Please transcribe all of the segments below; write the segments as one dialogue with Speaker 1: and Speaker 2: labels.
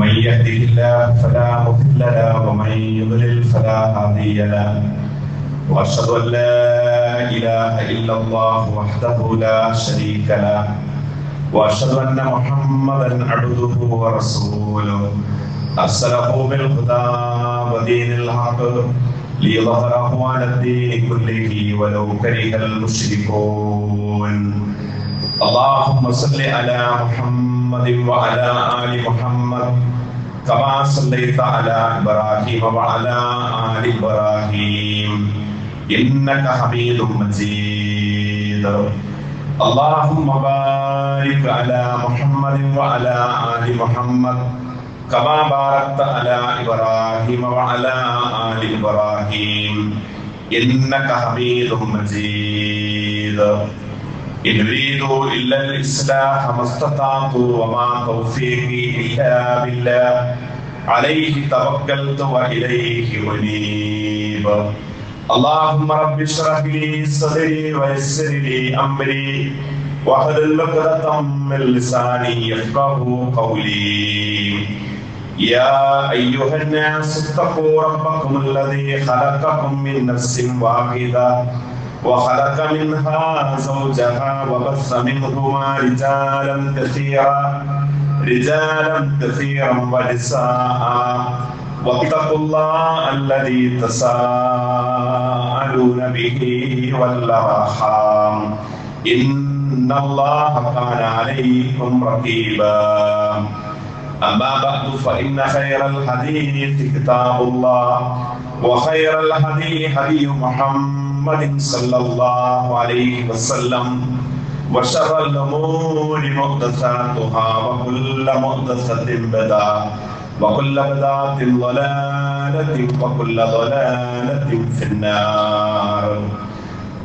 Speaker 1: من يهده الله فلا مضل له ومن يضلل فلا هادي له واشهد ان لا اله الا الله وحده لا شريك له واشهد ان محمدا عبده ورسوله ارسله بالهدى ودين الحق ليظهره على الدين كله ولو كره المشركون. اللهم صل على محمد وعلى آل محمد كما صليت على إبراهيم وعلى آل إبراهيم إنك حميد مجيد. اللهم بارك على محمد وعلى آل محمد كما باركت على إبراهيم وعلى آل إبراهيم إنك حميد مجيد. إن أريد إلا الإصلاح ما استطعت وما توفيقي إلا بالله عليه توكلت وإليه أنيب. اللهم رب اشرح لي صدري ويسر لي أمري واحلل عقدة من لساني يفقهوا قولي. يا أيها الناس اتقوا ربكم الذي خلقكم من نفس واحدة وخلق منها زوجها وبث منهما رجالا كثيرا ونساء واتقوا الله الذي تساءلون به والأرحام إن الله كان عليكم رقيبا. أما بعد فإن خير الحديث كتاب الله وخير الهدي هدي محمد صلى الله عليه وسلم وشر الأمور محدثاتها وكل محدثة بدعة وكل بدعة ضلالة وكل ضلالة في النار.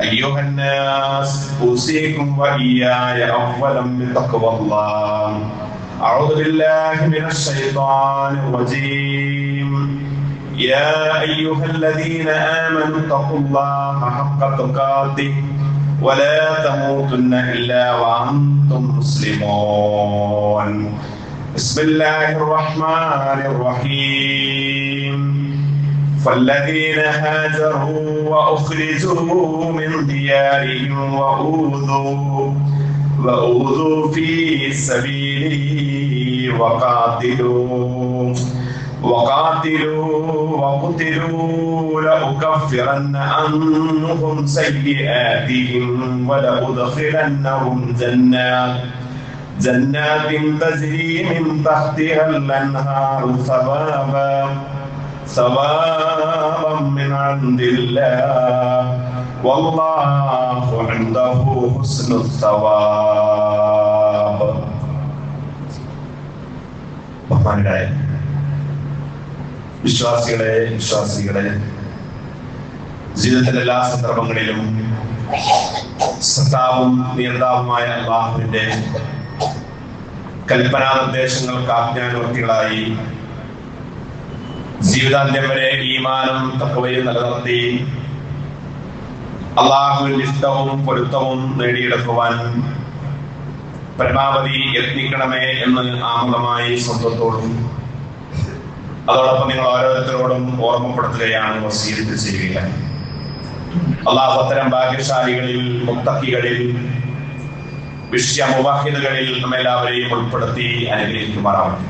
Speaker 1: أيها الناس أوصيكم وإياي أولا بتقوى الله. أعوذ بالله من الشيطان الرجيم. يا أيها الذين آمنوا اتقوا الله حق تقاته ولا تموتن إلا وأنتم مسلمون. بسم الله الرحمن الرحيم. فالذين هاجروا وأخرجوا من ديارهم وأوذوا في سبيلي وقتلوا لأكفرن عنهم سيئاتهم ولأدخلنهم جنات تجري من تحتها الأنهار ثوابا من عند الله والله عنده حسن الثواب. വിശ്വാസികളെ ജീവിതത്തിലെ എല്ലാ സന്ദർഭങ്ങളിലും സത്താവും നിയന്താവുമായ അല്ലാഹുവിന്റെ കൽപ്പനാ നിർദ്ദേശങ്ങൾക്ക് ആജ്ഞാനുവർത്തികളായി ജീവിതാന്ത്യം വരെ ഈമാനും തഖ്വയും നിലനിർത്തി അല്ലാഹുവിന്റെ ഇഷ്ടവും പൊരുത്തവും നേടിയെടുക്കുവാൻ പരമാവധി യത്നിക്കണമേ എന്ന് ആമുഖമായി സ്വന്തത്തോടും അതോടൊപ്പം നിങ്ങൾ ഓരോരുത്തരോടും ഓർമ്മപ്പെടുത്തുകയാണ് വസീയത്ത് ചെയ്യുക. അല്ലാഹു അത്തരം ഭാഗ്യശാലികളിൽ മുത്തഖികളിൽ വിശ്വ മുവഹിദുകളിൽ നമ്മെല്ലാവരെയും ഉൾപ്പെടുത്തി അനുഗ്രഹിക്കുമാറാവട്ടെ.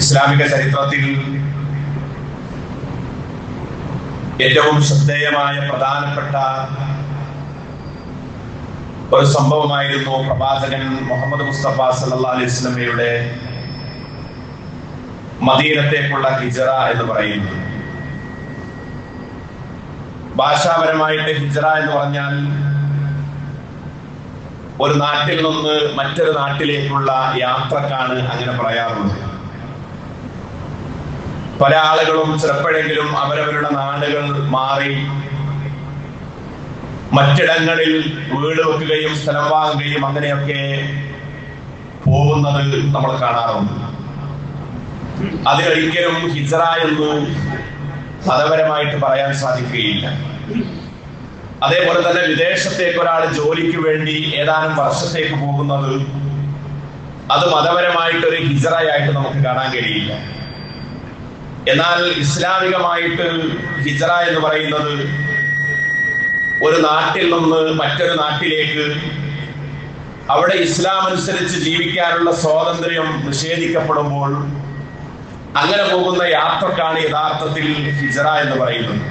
Speaker 1: ഇസ്ലാമിക ചരിത്രത്തിൽ ഏറ്റവും ശ്രദ്ധേയമായ പ്രധാനപ്പെട്ട ഒരു സംഭവമായിരുന്നു പ്രവാചകൻ മുഹമ്മദ് മുസ്തഫ സല്ലല്ലാഹു അലൈഹി വസല്ലമയുടെ മദീനത്തേക്കുള്ള ഹിജ്റ എന്ന് പറയുന്നത്. ഭാഷാപരമായിട്ട് ഹിജ്റ എന്ന് പറഞ്ഞാൽ ഒരു നാട്ടിൽ നിന്ന് മറ്റൊരു നാട്ടിലേക്കുള്ള യാത്രക്കാണ് അങ്ങനെ പറയാറുള്ളത്. പല ആളുകളും ചിലപ്പോഴെങ്കിലും അവരവരുടെ നാടുകൾ മാറി മറ്റിടങ്ങളിൽ വീട് വെക്കുകയും സ്ഥലം വാങ്ങുകയും അങ്ങനെയൊക്കെ പോകുന്നത് നമ്മൾ കാണാറുണ്ട്. അതിലൊരിക്കലും ഹിജ്റ എന്ന് മതപരമായിട്ട് പറയാൻ സാധിക്കുകയില്ല. അതേപോലെ തന്നെ വിദേശത്തേക്ക് ഒരാൾ ജോലിക്ക് വേണ്ടി ഏതാനും വർഷത്തേക്ക് പോകുന്നത് അത് മതപരമായിട്ടൊരു ഹിജറയായിട്ട് നമുക്ക് കാണാൻ കഴിയില്ല. എന്നാൽ ഇസ്ലാമികമായിട്ട് ഹിജറ എന്ന് പറയുന്നത് ഒരു നാട്ടിൽ നിന്ന് മറ്റൊരു നാട്ടിലേക്ക് അവിടെ ഇസ്ലാം അനുസരിച്ച് ജീവിക്കാനുള്ള സ്വാതന്ത്ര്യം നിഷേധിക്കപ്പെടുമ്പോൾ അങ്ങനെ പോകുന്ന യാത്രക്കാണ് യഥാർത്ഥത്തിൽ ഹിജറ എന്ന് പറയുന്നത്.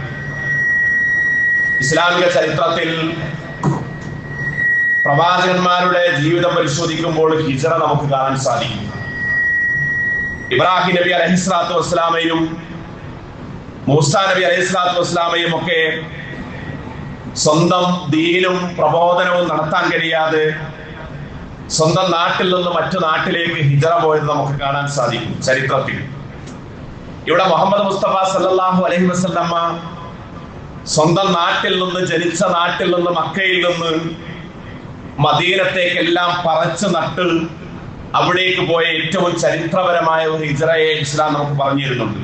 Speaker 1: ഇസ്ലാമിക ചരിത്രത്തിൽ പ്രവാചകന്മാരുടെ ജീവിതം പരിശോധിക്കുമ്പോൾ ഹിജറ നമുക്ക് കാണാൻ സാധിക്കും. ഇബ്രാഹിം നബി അലൈഹിസ്സലാത്തു വസ്സലാമയും മൂസാ നബി അലൈഹിസ്സലാത്തു വസ്സലാമയും ഒക്കെ സ്വന്തം ദീനും പ്രബോധനവും നടത്താൻ കഴിയാതെ സ്വന്തം നാട്ടിൽ നിന്ന് മറ്റു നാട്ടിലേക്ക് ഹിജറ പോയത് നമുക്ക് കാണാൻ സാധിക്കും ചരിത്രത്തിൽ. ഇവിടെ മുഹമ്മദ് മുസ്തഫ സല്ലല്ലാഹു അലൈഹി വസല്ലമ സ്വന്തം നാട്ടിൽ നിന്ന്, ജനിച്ച നാട്ടിൽ നിന്ന്, മക്കയിൽ നിന്ന് മദീനത്തേക്കെല്ലാം പറിച്ചു നട്ട് അവിടേക്ക് പോയ ഏറ്റവും ചരിത്രപരമായ ഒരു ഹിജറയെ ഇസ്ലാം നമുക്ക് പറഞ്ഞു തരുന്നുണ്ട്.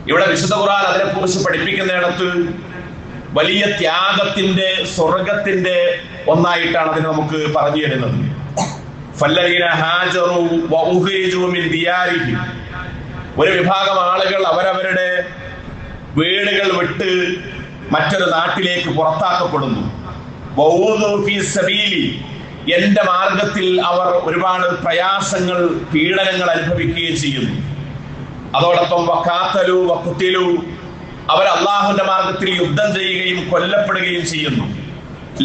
Speaker 1: ഇവിടെ വിശുദ്ധ ഖുർആൻ അതിനെക്കുറിച്ച് പഠിപ്പിക്കുന്നിടത്ത് വലിയ ത്യാഗത്തിന്റെ, സ്വർഗത്തിന്റെ ഒന്നായിട്ടാണ് അതിനെ നമുക്ക് പറഞ്ഞു തരുന്നത്. ഒരു വിഭാഗം ആളുകൾ അവരവരുടെ വീടുകൾ വിട്ട് മറ്റൊരു നാട്ടിലേക്ക് പുറത്താക്കപ്പെടുന്നു. എന്റെ മാർഗത്തിൽ അവർ ഒരുപാട് പ്രയാസങ്ങൾ, പീഡനങ്ങൾ അനുഭവിക്കുകയും ചെയ്യുന്നു. അതോടൊപ്പം വഖാതലു വഖുതിലു, അവർ അള്ളാഹുവിന്റെ മാർഗത്തിൽ യുദ്ധം ചെയ്യുകയും കൊല്ലപ്പെടുകയും ചെയ്യുന്നു.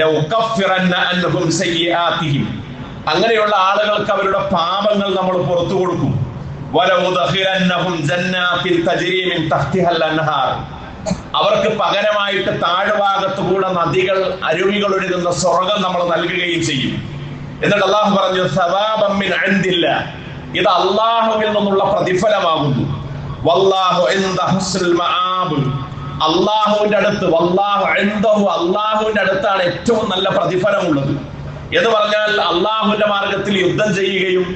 Speaker 1: ലൗകഫിറന്ന അൻഹും സയ്യിആതിഹിം, അങ്ങനെയുള്ള ആളുകൾക്ക് അവരുടെ പാപങ്ങൾ നമ്മൾ പുറത്തു കൊടുക്കും. വലൗദഖിലന്നഹും ജന്നാത്തിൻ തജ്രി മിൻ തഹ്തിഹൽ അൻഹാർ, അവർക്ക് പകരമായിട്ട് താഴ്ഭാഗത്തുകൂടെ നദികൾ, അരുവികൾ ഒഴുകുന്ന സ്വർഗം നമ്മൾ നൽകുകയും ചെയ്യും. എന്നിട്ട് അള്ളാഹു പറഞ്ഞു സവാബൻ മിൻ ഇൻദില്ലാഹ്, ഇത് അള്ളാഹുവിൽ നിന്നുള്ള പ്രതിഫലമാകുന്നു. വല്ലാഹു ഇൻദ ഹുസ്നുൽ മആബ്, അള്ളാഹുവിന്റെ അടുത്ത്, വല്ലാഹു ഇൻദഹു, അള്ളാഹുവിന്റെ അടുത്താണ് ഏറ്റവും നല്ല പ്രതിഫലമുള്ളത്. എന്ന് പറഞ്ഞാൽ അള്ളാഹുവിന്റെ മാർഗത്തിൽ യുദ്ധം ചെയ്യുകയും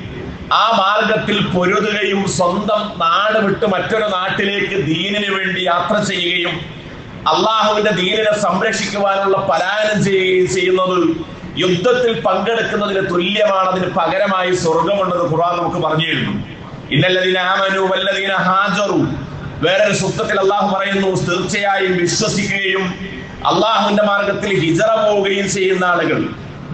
Speaker 1: ആ മാർഗത്തിൽ പൊരുതുകയും സ്വന്തം നാട് വിട്ട് മറ്റൊരു നാട്ടിലേക്ക് ദീനിന് വേണ്ടി യാത്ര ചെയ്യുകയും അള്ളാഹുവിന്റെ ദീനിനെ സംരക്ഷിക്കുവാനുള്ള പലായനം ചെയ്യുകയും ചെയ്യുന്നത് യുദ്ധത്തിൽ പങ്കെടുക്കുന്നതിന് തുല്യമാണ്. അതിന് പകരമായി സ്വർഗമുണ്ടെന്ന് ഖുർആൻ നമുക്ക് പറഞ്ഞു തരുന്നു. ഇന്നല്ലദീന ആമനു വല്ലദീന ഹാജറു, വേറൊരു സൂക്തത്തിൽ അള്ളാഹു പറയുന്നു, തീർച്ചയായും വിശ്വസിക്കുകയും അള്ളാഹുവിന്റെ മാർഗത്തിൽ ഹിജറ പോവുകയും ചെയ്യുന്ന ആളുകൾ,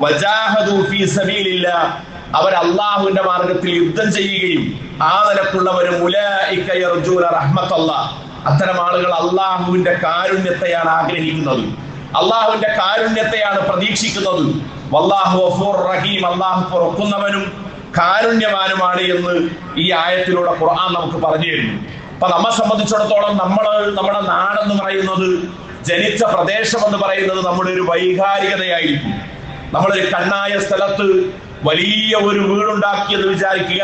Speaker 1: വജാഹദു ഫീ സബീലില്ലാഹ്, അവർ അള്ളാഹുവിന്റെ മാർഗത്തിൽ യുദ്ധം ചെയ്യുകയും ആ നിലക്കുള്ളവരും ഉലൈക യർജൂന റഹ്മത്തല്ലാഹ്, അത്തരം ആളുകൾ അള്ളാഹുവിന്റെ കാരുണ്യത്തെയാണ് ആഗ്രഹിക്കുന്നത്, അള്ളാഹുവിന്റെ കാരുണ്യത്തെയാണ് പ്രതീക്ഷിക്കുന്നത്. വല്ലാഹു ഗഫൂർ റഹീം, അള്ളാഹു പൊറുക്കുന്നവനും കാരുണ്യവാനുമാണ് എന്ന് ഈ ആയത്തിലൂടെ ഖുർആൻ നമുക്ക് പറഞ്ഞു തരുന്നു. അപ്പൊ നമ്മെ സംബന്ധിച്ചിടത്തോളം നമ്മുടെ നാടെന്ന് പറയുന്നത്, ജനിച്ച പ്രദേശം എന്ന് പറയുന്നത് നമ്മുടെ ഒരു വൈകാരികതയായിരിക്കും. നമ്മളൊരു കണ്ണായ സ്ഥലത്ത് വലിയ ഒരു വീടുണ്ടാക്കിയെന്ന് വിചാരിക്കുക.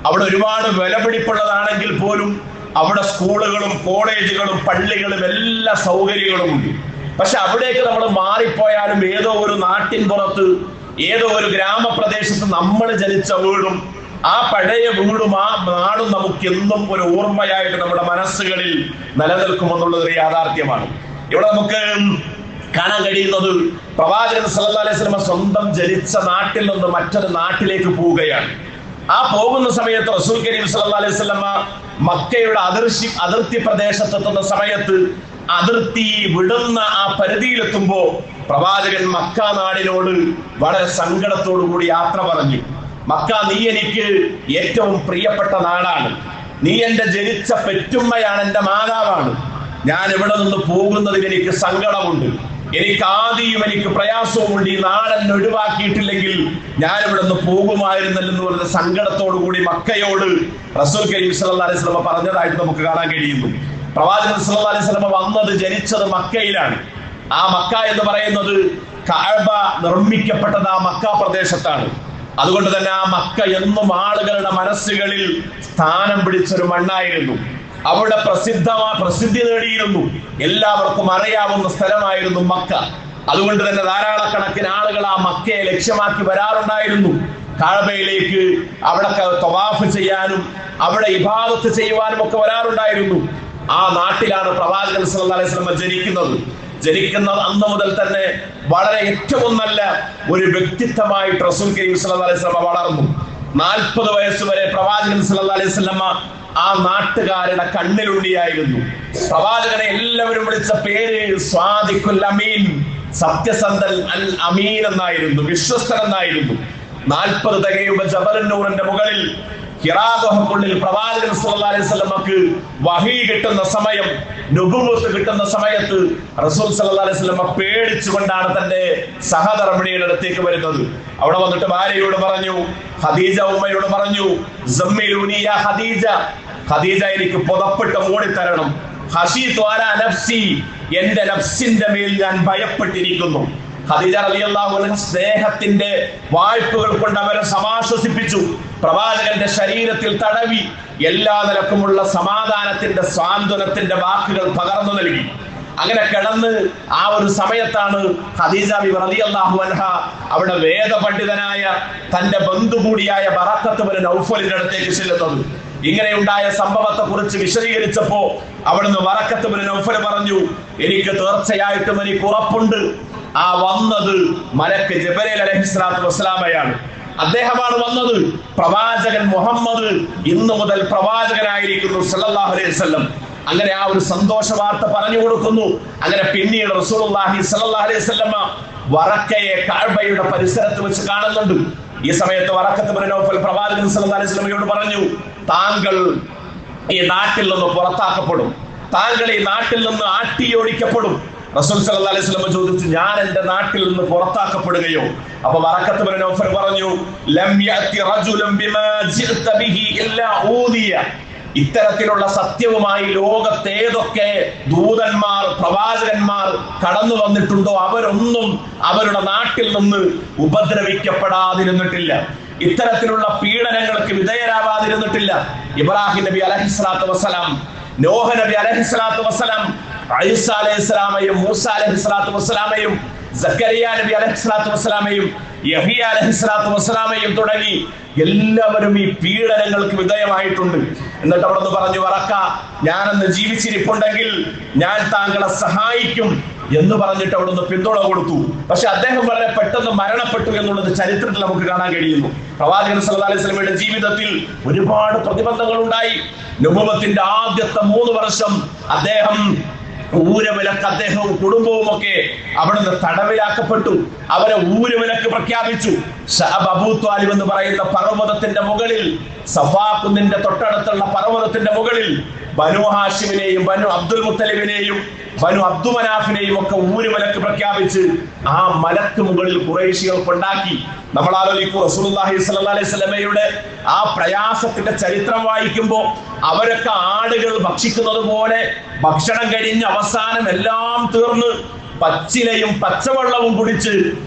Speaker 1: അവിടെ ഒരുപാട് വിലപിടിപ്പുള്ളതാണെങ്കിൽ പോലും അവിടെ സ്കൂളുകളും കോളേജുകളും പള്ളികളും എല്ലാ സൗകര്യങ്ങളും ഉണ്ട്. പക്ഷെ അവിടേക്ക് നമ്മൾ മാറിപ്പോയാലും ഏതോ ഒരു നാട്ടിൻ പുറത്ത്, ഏതോ ഒരു ഗ്രാമപ്രദേശത്ത് നമ്മൾ ജനിച്ച വീടും ആ പഴയ വീടും ആ നാടും നമുക്ക് എന്നും ഒരു ഓർമ്മയായിട്ട് നമ്മുടെ മനസ്സുകളിൽ നിലനിൽക്കുമെന്നുള്ളത് ഒരു യാഥാർത്ഥ്യമാണ്. ഇവിടെ നമുക്ക് കാണാൻ കഴിയുന്നത് പ്രവാചകൻ സല്ലല്ലാഹു അലൈഹി വസല്ലം സ്വന്തം ജനിച്ച നാട്ടിൽ നിന്ന് മറ്റൊരു നാട്ടിലേക്ക് പോവുകയാണ്. ആ പോകുന്ന സമയത്ത് റസൂൽ കരീം സല്ലല്ലാഹു അലൈഹി വസല്ലം മക്കയുടെ അതിർത്തി പ്രദേശത്തെത്തുന്ന സമയത്ത് അതിർത്തി വിടുന്ന ആ പരിധിയിലെത്തുമ്പോ പ്രവാചകൻ മക്ക നാടിനോട് വളരെ സങ്കടത്തോടു കൂടി യാത്ര പറഞ്ഞു. മക്ക, നീ എനിക്ക് ഏറ്റവും പ്രിയപ്പെട്ട നാടാണ്, നീ എന്റെ ജനിച്ച പെറ്റുമ്മയാണ്, എന്റെ മാതാവാണ്. ഞാൻ ഇവിടെ നിന്ന് പോകുന്നതിൽ എനിക്ക് സങ്കടമുണ്ട്, എനിക്ക് ആദിയും എനിക്ക് പ്രയാസവുമുണ്ട്. ഈ നാടെന്നെ ഒഴിവാക്കിയിട്ടില്ലെങ്കിൽ ഞാൻ ഇവിടെ നിന്ന് പോകുമായിരുന്നല്ലെന്ന് പറഞ്ഞ സങ്കടത്തോടു കൂടി മക്കയോട് റസൂൽ കരീം സല്ലല്ലാഹു അലൈഹി വസല്ലം പറഞ്ഞതായിട്ട് നമുക്ക് കാണാൻ കഴിയുന്നു. പ്രവാചകൻ സല്ലല്ലാഹു അലൈഹി വസല്ലം വന്നത്, ജനിച്ചത് മക്കയിലാണ്. ആ മക്ക എന്ന് പറയുന്നത് കഅബ നിർമ്മിക്കപ്പെട്ടത് ആ മക്ക പ്രദേശത്താണ്. അതുകൊണ്ട് തന്നെ ആ മക്ക എന്നും ആളുകളുടെ മനസ്സുകളിൽ സ്ഥാനം പിടിച്ചൊരു മണ്ണായിരുന്നു. അവിടെ പ്രസിദ്ധി നേടിയിരുന്നു, എല്ലാവർക്കും അറിയാവുന്ന സ്ഥലമായിരുന്നു മക്ക. അതുകൊണ്ട് തന്നെ ധാരാളക്കണക്കിന് ആളുകൾ ആ മക്കയെ ലക്ഷ്യമാക്കി വരാറുണ്ടായിരുന്നു. കഅബയിലേക്ക് അവിടെ തവാഫ് ചെയ്യാനും അവിടെ ഇബാദത്ത് ചെയ്യുവാനും ഒക്കെ വരാറുണ്ടായിരുന്നു. ആ നാട്ടിലാണ് പ്രവാചകൻ സല്ലല്ലാഹു അലൈഹി വസല്ലം ജനിക്കുന്നത്. ജനിക്കുന്ന അന്ന് മുതൽ തന്നെ വളരെ ഏറ്റവും നല്ല ഒരു വ്യക്തിത്വമായിട്ട് റസൂൽ കരീം സല്ലല്ലാഹു അലൈഹി വസല്ലമ വളർന്നു. 40 വയസ്സ് വരെ പ്രവാചകൻ സല്ലല്ലാഹു അലൈഹി വസല്ലമ ആ നാട്ടുകാരുടെ കണ്ണിലുണ്ടിയായിരുന്നു. പ്രവാചകനെ എല്ലാവരും വിളിച്ച പേര് സ്വാദിഖുൽ അമീൻ, സത്യസന്ധൻ, അൽ അമീൻ എന്നായിരുന്നു, വിശ്വസ്തൻ എന്നായിരുന്നു. 40 തികയുമ്പോൾ ജബലുൻ നൂറിന്റെ മുകളിൽ ഹിറാ ഗുഹയ്ക്കുള്ളിൽ പ്രവാചകൻ സല്ലല്ലാഹു അലൈഹി വസല്ലമക്ക് വഹീ കിട്ടുന്ന സമയം, നുബുവത്ത് കിട്ടുന്ന സമയത്ത് റസൂൽ സല്ലല്ലാഹു അലൈഹി വസല്ലമ പേടിച്ചുകൊണ്ടാണ് തന്റെ സഹധർമ്മിണിയുടെ അടുത്തേക്ക് വരുന്നത്. അവിടെ വന്നിട്ട് ഭാര്യയോട് പറഞ്ഞു, ഖദീജ ഉമ്മയോട് പറഞ്ഞു, സമ്മിലൂനി യാ ഖദീജ, ഖദീജ എനിക്ക് പുതപ്പിട്ട് മൂടിത്തരണം. ഖശീതു അലാ നഫ്സി, എന്റെ നഫ്സിന്റെ മേൽ ഞാൻ ഭയപ്പെട്ടിരിക്കുന്നു. ഖദീജ റളിയല്ലാഹു അൻഹ സ്നേഹത്തിന്റെ വായ്പകൾ കൊണ്ട് അവരെ സമാശ്വസിപ്പിച്ചു. പ്രവാചകന്റെ ശരീരത്തിൽ തടവി എല്ലാ നിലക്കുമുള്ള സമാധാനത്തിന്റെ സാന്ത്വനത്തിന്റെ വാക്കുകൾ പകർന്നു നൽകി. അങ്ങനെ കിടന്ന് ആ ഒരു സമയത്താണ് ഖദീജ റളിയല്ലാഹു അൻഹ അവിടെ വേദപണ്ഡിതനായ തന്റെ ബന്ധു കൂടിയായ ബറഖത്ത് ബിൻ നൗഫലിന്റെ അടുത്തേക്ക് ചെല്ലുന്നത്. ഇങ്ങനെയുണ്ടായ സംഭവത്തെ കുറിച്ച് വിശദീകരിച്ചപ്പോ അവിടുന്ന് ബറഖത്ത് ബിൻ നൗഫൽ പറഞ്ഞു, എനിക്ക് തീർച്ചയായിട്ടും എനിക്ക് ഉറപ്പുണ്ട്, ആ വന്നത് മലക്ക് ജിബ്രീൽ അലൈഹിസ്സലാത്തു വസ്സലാമയാണ്. അദ്ദേഹമാണ് വന്നത്. പ്രവാചകൻ മുഹമ്മദ് ഇന്നു മുതൽ പ്രവാചകനായിരിക്കുന്നു സല്ലല്ലാഹു അലൈഹി വസല്ലം. അങ്ങനെ ആ ഒരു സന്തോഷ വാർത്ത പറഞ്ഞു കൊടുക്കുന്നു. അങ്ങനെ പിന്നീട് റസൂലുള്ളാഹി സ്വല്ലല്ലാഹു അലൈഹി വസല്ലമ വറക്കയെ കഅബയുടെ പരിസരത്ത് വെച്ച് കാണുന്നുണ്ട്. ഈ സമയത്ത് വറഖത്ത് ബിൻ നൗഫൽ പ്രവാചകൻ സല്ലല്ലാഹു അലൈഹി വസല്ലമയോട് പറഞ്ഞു, താങ്കൾ ഈ നാട്ടിൽ നിന്ന് പുറത്താക്കപ്പെടും, താങ്കൾ ഈ നാട്ടിൽ നിന്ന് ആട്ടിയോടിക്കപ്പെടും. റസൂൽ സല്ലല്ലാഹു അലൈഹി വസല്ലം ചോദിച്ചു, ഞാൻ എന്റെ നാട്ടിൽ നിന്ന് പുറത്താക്കപ്പെടുകയോ? അപ്പൊ വറഖത്ത് ബിൻ നൗഫൽ പറഞ്ഞു, ലം യഅതി റജുലുൻ ബിമാ ജിഅത ബിഹി ഇല്ലാ ഊദിയ, ഇത്തരത്തിലുള്ള സത്യവുമായി ലോകത്ത് ഏതൊക്കെ ദൂതന്മാർ പ്രവാചകന്മാർ കടന്നു വന്നിട്ടുണ്ടോ അവരൊന്നും അവരുടെ നാട്ടിൽ നിന്ന് ഉപദ്രവിക്കപ്പെടാതിരുന്നിട്ടില്ല, ഇത്തരത്തിലുള്ള പീഡനങ്ങൾക്ക് വിധേയരാവാതിരുന്നിട്ടില്ല. ഇബ്രാഹിം നബി അലൈഹിസ്സലാത്തു വസ്സലാം, നോഹ നബി അലൈഹിസ്സലാത്തു വസ്സലാം, ഈസാ അലൈഹിസ്സലാമയും മൂസ അലൈഹിസ്സലാത്തു വസ്സലാമയും സക്കരിയ നബി അലൈഹിസ്സലാത്തു വസ്സലാമയും യഹ്യ അലൈഹിസ്സലാത്തു വസ്സലാമയും തുടങ്ങി എല്ലാവരും ഈ പീഡനങ്ങൾക്ക് വിധേയമായിട്ടുണ്ട്. എന്നിട്ട് അവിടുന്ന് പറഞ്ഞു, വറക്ക, ഞാനെന്ന് ജീവിച്ചിരിപ്പുണ്ടെങ്കിൽ ഞാൻ താങ്കളെ സഹായിക്കും എന്ന് പറഞ്ഞിട്ട് അവിടുന്ന് പിന്തുണ കൊടുത്തു. പക്ഷെ അദ്ദേഹം വളരെ പെട്ടെന്ന് മരണപ്പെട്ടു എന്നുള്ളത് ചരിത്രത്തിൽ നമുക്ക് കാണാൻ കഴിയുന്നു. പ്രവാചകൻ സല്ലല്ലാഹു അലൈഹി വസല്ലമയുടെ ജീവിതത്തിൽ ഒരുപാട് പ്രതിബന്ധങ്ങൾ ഉണ്ടായി. നുബുവത്തിന്റെ ആദ്യത്തെ 3 വർഷം അദ്ദേഹം ഊരവിലക്ക്, അദ്ദേഹവും കുടുംബവും ഒക്കെ അവിടുന്ന് തടവിലാക്കപ്പെട്ടു. അവരെ ഊരവിലക്ക് പ്രഖ്യാപിച്ചു. ശഅബ് അബൂ ത്വാലിബ് എന്ന് പറയുന്ന പർവ്വതത്തിന്റെ മുകളിൽ, സഫാ കുന്നിന്റെ തൊട്ടടുത്തുള്ള പർവ്വതത്തിന്റെ മുകളിൽ ബനു ഹാഷിമിനെയും ബനു അബ്ദുൽ മുത്തലിബിനെയും ബനു അബ്ദു മനാഫിനെയും ഒക്കെ ഊരുമലക്ക് പ്രഖ്യാപിച്ച് ആ മലക്ക് മുകളിൽ ഖുറൈശികൾ കൊണ്ടാക്കി. നമ്മൾ ആലോചിക്കൂ, റസൂലുള്ളാഹി സ്വല്ലല്ലാഹു അലൈഹി വസല്ലമയുടെ ആ പ്രയാസത്തിന്റെ ചരിത്രം വായിക്കുമ്പോൾ അവരൊക്കെ ആടുകൾ ഭക്ഷിക്കുന്നത് പോലെ ഭക്ഷണം കഴിഞ്ഞ് അവസാനം എല്ലാം തീർന്ന് പച്ചിലയും പച്ചവെള്ളവും കുടിച്ച്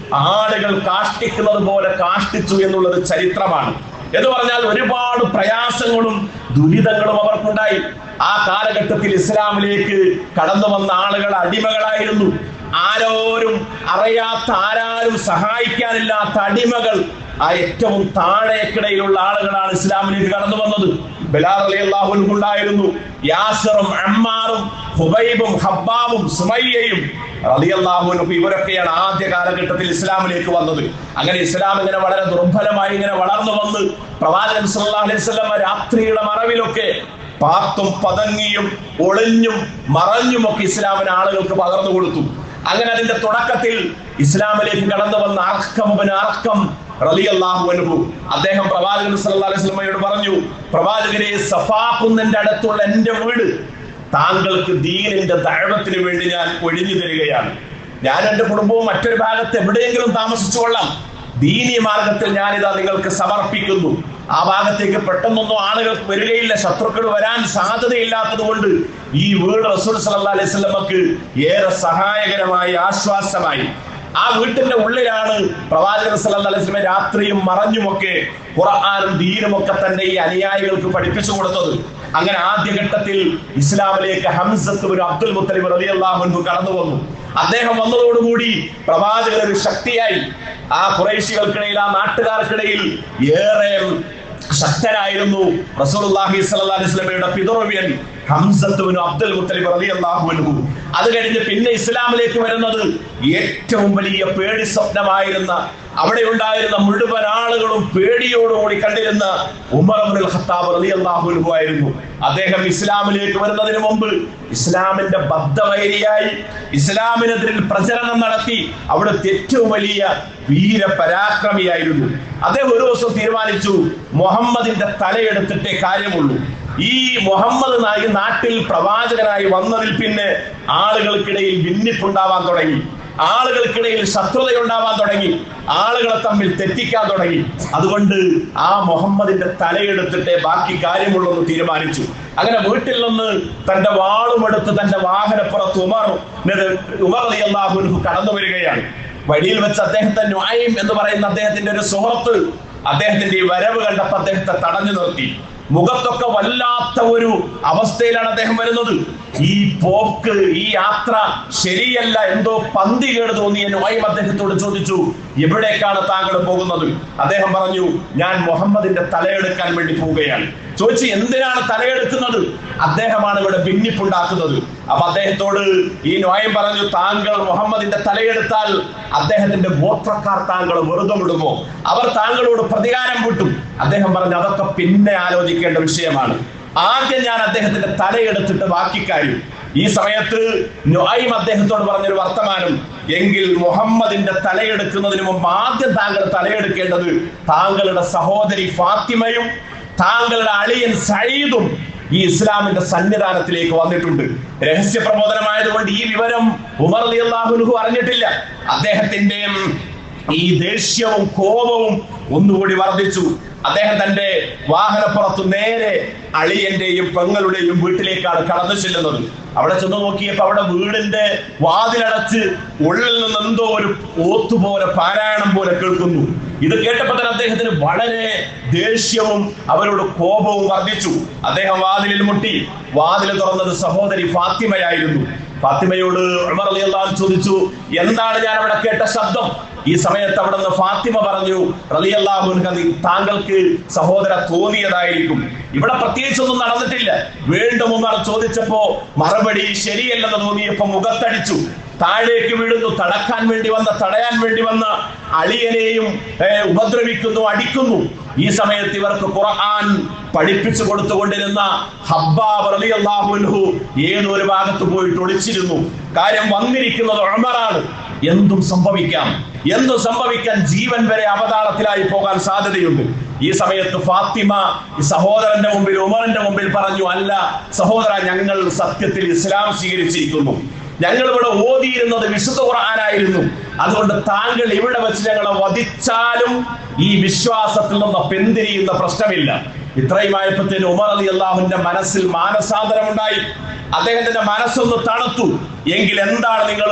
Speaker 1: ആടുകൾ കാഷ്ടിക്കുന്നത് പോലെ കാഷ്ടിച്ചു എന്നുള്ളത് ചരിത്രമാണ്. എന്ന് പറഞ്ഞാൽ ഒരുപാട് പ്രയാസങ്ങളും ദുരിതങ്ങളും അവർക്കുണ്ടായി. ആ കാലഘട്ടത്തിൽ ഇസ്ലാമിലേക്ക് കടന്നു വന്ന ആളുകൾ അടിമകളായിരുന്നു. ആരോരും അറിയാത്ത, ആരാരും സഹായിക്കാനില്ലാത്ത അടിമകൾ, ആ ഏറ്റവും താഴേക്കിടയിലുള്ള ആളുകളാണ് ഇസ്ലാമിലേക്ക് കടന്നു വന്നത്. ബിലാൽ റളിയല്ലാഹു അൻഹു ഉണ്ടായിരുന്നു, യാസിറും അമ്മാറും ഹുബൈബും ഹബ്ബാബും സുമയ്യയും റളിയല്ലാഹു അൻഹു, ഇവരൊക്കെയാണ് ആദ്യ കാലഘട്ടത്തിൽ ഇസ്ലാമിലേക്ക് വന്നത്. അങ്ങനെ ഇസ്ലാം ഇങ്ങനെ വളരെ ദുർബലമായി ഇങ്ങനെ വളർന്നു വന്ന് പ്രവാചകൻ സല്ലല്ലാഹു അലൈഹി വസല്ലം രാത്രിയുടെ മറവിലൊക്കെ പാത്തും പതങ്ങിയും ഒളിഞ്ഞും മറഞ്ഞുമൊക്കെ ഇസ്ലാമിന് ആളുകൾക്ക് പകർന്നു കൊടുത്തു. അങ്ങനെ അതിന്റെ തുടക്കത്തിൽ ഇസ്ലാമിലേക്ക് കടന്നു വന്ന അർഖം ഇബ്നു അർഖം റളിയല്ലാഹു അൻഹു, അദ്ദേഹം പ്രവാചകൻ സല്ലല്ലാഹു അലൈഹി വസല്ലമയോട് പറഞ്ഞു, പ്രവാചകരെ, സഫാ കുന്നിന്റെ അടുത്തുള്ള എന്റെ വീട് താങ്കൾക്ക് ദീനിന്റെ ദഅവത്തിന് വേണ്ടി ഞാൻ ഒഴിഞ്ഞു തരികയാണ്. ഞാൻ എന്റെ കുടുംബവും മറ്റൊരു ഭാഗത്ത് എവിടെയെങ്കിലും താമസിച്ചു കൊള്ളാം, ദീനീ മാർഗത്തിൽ ഞാനിതാ നിങ്ങൾക്ക് സമർപ്പിക്കുന്നു. ആ ഭാഗത്തേക്ക് പെട്ടെന്നൊന്നും ആളുകൾക്ക് വരികയില്ല, ശത്രുക്കൾ വരാൻ സാധ്യതയില്ലാത്തത് കൊണ്ട് ഈ വീട് റസൂൽ സല്ലല്ലാഹു അലൈഹി വസല്ലമക്ക് ഏറെ സഹായകരമായി, ആശ്വാസമായി. ആ വീട്ടിന്റെ ഉള്ളിലാണ് പ്രവാചകൻ സല്ലല്ലാഹു അലൈഹി വസല്ലം രാത്രിയും മറഞ്ഞുമൊക്കെ ഖുർആനും ദീനും ഒക്കെ തന്നെ ഈ അനുയായികൾക്ക് പഠിപ്പിച്ചു കൊടുത്തത്. അങ്ങനെ ആദ്യഘട്ടത്തിൽ ഇസ്ലാമിലേക്ക് ഹംസത്ത് ഇബ്നു അബ്ദുൽ മുത്തലിബ് റളിയല്ലാഹു അൻഹു കടന്നു വന്നു. അദ്ദേഹം വന്നതോടുകൂടി പ്രവാചകൻ ഒരു ശക്തിയായി. ആ ഖുറൈശികൾക്കിടയിൽ, ആ നാട്ടുകാർക്കിടയിൽ ഏറെ ശക്തനായിരുന്നു. റസൂലുള്ളാഹി സ്വല്ലല്ലാഹു അലൈഹി വസല്ലമയുടെ പിതൃവ്യൻ ഹംസത്ത് ബിൻ അബ്ദുൽ മുത്തലിബ് റളിയല്ലാഹു അൻഹു. അത് കഴിഞ്ഞ് പിന്നെ ഇസ്ലാമിലേക്ക് വരുന്നത് ഏറ്റവും വലിയ പേടി സ്വപ്നമായിരുന്ന, അവിടെ ഉണ്ടായിരുന്ന മുഴുവൻ ആളുകളും പേടിയോടുകൂടി കണ്ടിരുന്ന ഉമർ ഇബ്നുൽ ഖത്താബ് റളിയല്ലാഹു അൻഹു ആയിരുന്നു. അദ്ദേഹം ഇസ്ലാമിലേക്ക് വരുന്നതിന് മുമ്പ് ഇസ്ലാമിന്റെ ബദ്ധവൈരിയായി ഇസ്ലാമിനെതിരിൽ പ്രചരണം നടത്തി അവിടുത്തെ ഏറ്റവും വലിയ വീരപരാക്രമിയായിരുന്നു. അദ്ദേഹം ഒരു ദിവസം തീരുമാനിച്ചു, മുഹമ്മദിന്റെ തലയെടുത്തിട്ടേ കാര്യമുള്ളൂ. ഈ മുഹമ്മദ് നാട്ടിൽ പ്രവാചകനായി വന്നതിൽ പിന്നെ ആളുകൾക്കിടയിൽ ഭിന്നിപ്പുണ്ടാവാൻ തുടങ്ങി, ആളുകൾക്കിടയിൽ ശത്രുതയുണ്ടാവാൻ തുടങ്ങി, ആളുകളെ തമ്മിൽ തെറ്റിക്കാൻ തുടങ്ങി. അതുകൊണ്ട് ആ മുഹമ്മദിന്റെ തലയെടുത്തിട്ടേ ബാക്കി കാര്യമുള്ളൂ എന്ന് തീരുമാനിച്ചു. അങ്ങനെ വീട്ടിൽ നിന്ന് തന്റെ വാളുമെടുത്ത് തന്റെ വാഹനപ്പുറത്ത് ഉമർ റളിയല്ലാഹു അൻഹു കടന്നു വരികയാണ്. വഴിയിൽ വെച്ച് അദ്ദേഹത്തെ നുഐം എന്ന് പറയുന്ന അദ്ദേഹത്തിന്റെ ഒരു സുഹൃത്ത് അദ്ദേഹത്തിന്റെ ഈ വരവ് കണ്ടപ്പോൾ അദ്ദേഹത്തെ തടഞ്ഞു നിർത്തി. മുഖത്തൊക്കെ വല്ലാത്ത ഒരു അവസ്ഥയിലാണ് അദ്ദേഹം വരുന്നത്. ഈ പോക്ക്, ഈ യാത്ര ശരിയല്ല, എന്തോ പന്തികേട് തോന്നിയ നുഐം അദ്ദേഹത്തോട് ചോദിച്ചു, എവിടേക്കാണ് താങ്കൾ പോകുന്നത്? അദ്ദേഹം പറഞ്ഞു, ഞാൻ മുഹമ്മദിന്റെ തലയെടുക്കാൻ വേണ്ടി പോവുകയാണ്. ചോദിച്ചു, എന്തിനാണ് തലയെടുക്കുന്നത്? അദ്ദേഹമാണ് ഇവിടെ ഭിന്നിപ്പുണ്ടാക്കുന്നത്. അപ്പൊ അദ്ദേഹത്തോട് ഈ നുഐം പറഞ്ഞു, താങ്കൾ മുഹമ്മദിന്റെ തലയെടുത്താൽ അദ്ദേഹത്തിന്റെ ഗോത്രക്കാർ താങ്കൾ വെറുതെ വിടുമോ? അവർ താങ്കളോട് പ്രതികാരം വീട്ടും. അദ്ദേഹം പറഞ്ഞു, അതൊക്കെ പിന്നെ ആലോചിക്കേണ്ട വിഷയമാണ്. ആദ്യം ഞാൻ അദ്ദേഹത്തിന്റെ തലയെടുത്തിട്ട് ബാക്കി കാര്യം. ഈ സമയത്ത് നുഐം അദ്ദേഹത്തോട് പറഞ്ഞൊരു വർത്തമാനം, എങ്കിൽ മുഹമ്മദിന്റെ തലയെടുക്കുന്നതിന് മുമ്പ് ആദ്യം താങ്കൾ തലയെടുക്കേണ്ടത് താങ്കളുടെ സഹോദരി ഫാത്തിമയും താങ്കളുടെ അളിയൻ സഈദും ഈ ഇസ്ലാമിന്റെ സന്നിധാനത്തിലേക്ക് വന്നിട്ടുണ്ട്. രഹസ്യ പ്രബോധനമായതുകൊണ്ട് ഈ വിവരം ഉമർ റളിയല്ലാഹു അൻഹു അറിഞ്ഞിട്ടില്ല. അദ്ദേഹത്തിന്റെ ഈ ദേഷ്യവും കോപവും ഒന്നുകൂടി വർദ്ധിച്ചു. അദ്ദേഹം തന്റെ വാഹനപ്പുറത്ത് നേരെ അളിയന്റെയും പെങ്ങളുടെയും വീട്ടിലേക്കാണ് കടന്നു ചെല്ലുന്നത്. അവിടെ ചെന്ന് നോക്കിയപ്പോ അവിടെ വീടിന്റെ വാതിലടച്ച് ഉള്ളിൽ നിന്ന് എന്തോ ഒരു ഓത്തുപോലെ പാരായണം പോലെ കേൾക്കുന്നു. ഇത് കേട്ടപ്പോൾ തന്നെ അദ്ദേഹത്തിന് വളരെ ദേഷ്യവും അവരോട് കോപവും വർദ്ധിച്ചു. അദ്ദേഹം വാതിലിൽ മുട്ടി. വാതിൽ തുറന്നത് സഹോദരി ഫാത്തിമയായിരുന്നു. ഫാത്തിമയോട് ഉമർ റളിയല്ലാഹു അൻഹു ചോദിച്ചു, എന്താണ് ഞാൻ അവിടെ കേട്ട ശബ്ദം? ഈ സമയത്ത് അവിടെ നിന്ന് ഫാത്തിമ പറഞ്ഞു, റളിയല്ലാഹു അൻഹു, താങ്കൾക്ക് സഹോദര തോന്നിയതായിരിക്കും, ഇവിടെ പ്രത്യേകിച്ചൊന്നും നടന്നിട്ടില്ല. വീണ്ടും ഉമർ ചോദിച്ചപ്പോ മറുപടി ശരിയല്ലെന്ന് തോന്നിയപ്പോ മുഖത്തടിച്ചു. താഴേക്ക് വീഴുന്നു. തടയാൻ വേണ്ടി വന്ന അളിയനെയും ഉപദ്രവിക്കുന്നു, അടിക്കുന്നു. ഈ സമയത്ത് ഇവർക്ക് ഖുർആൻ പഠിപ്പിച്ചു കൊടുത്തുകൊണ്ടിരുന്ന ഹബ്ബാബ് റളിയല്ലാഹു അൻഹു ഏതൊരു ഭാഗത്ത് പോയിട്ട് ഒളിച്ചിരുന്നു. കാര്യം വന്നിരിക്കുന്നത് ഉമറാണ്. എന്തും സംഭവിക്കാൻ, ജീവൻ വരെ അവതാളത്തിലായി പോകാൻ സാധ്യതയുണ്ട്. ഈ സമയത്ത് ഫാത്തിമ ഈ സഹോദരന്റെ മുമ്പിൽ, ഉമറിന്റെ മുമ്പിൽ പറഞ്ഞു, അല്ല സഹോദര, ഞങ്ങൾ സത്യത്തിൽ ഇസ്ലാം സ്വീകരിച്ചിരിക്കുന്നു. ഞങ്ങൾ ഇവിടെ ഓതിയിരുന്നത് വിശുദ്ധ ഖുർആനായിരുന്നു. അതുകൊണ്ട് താങ്കൾ ഇവിടെ വെച്ച് ഞങ്ങളെ വധിച്ചാലും ഈ വിശ്വാസത്തിൽ നിന്ന് പിന്തിരിയുന്ന പ്രശ്നമില്ല. ഇത്രയുമായപ്പോഴത്തേന് ഉമർ റളിയല്ലാഹുവിന്റെ മനസ്സിൽ മാനസാന്തരമുണ്ടായി. അദ്ദേഹത്തിന്റെ മനസ്സൊന്ന് തണുത്തു. എങ്കിൽ എന്താണ് നിങ്ങൾ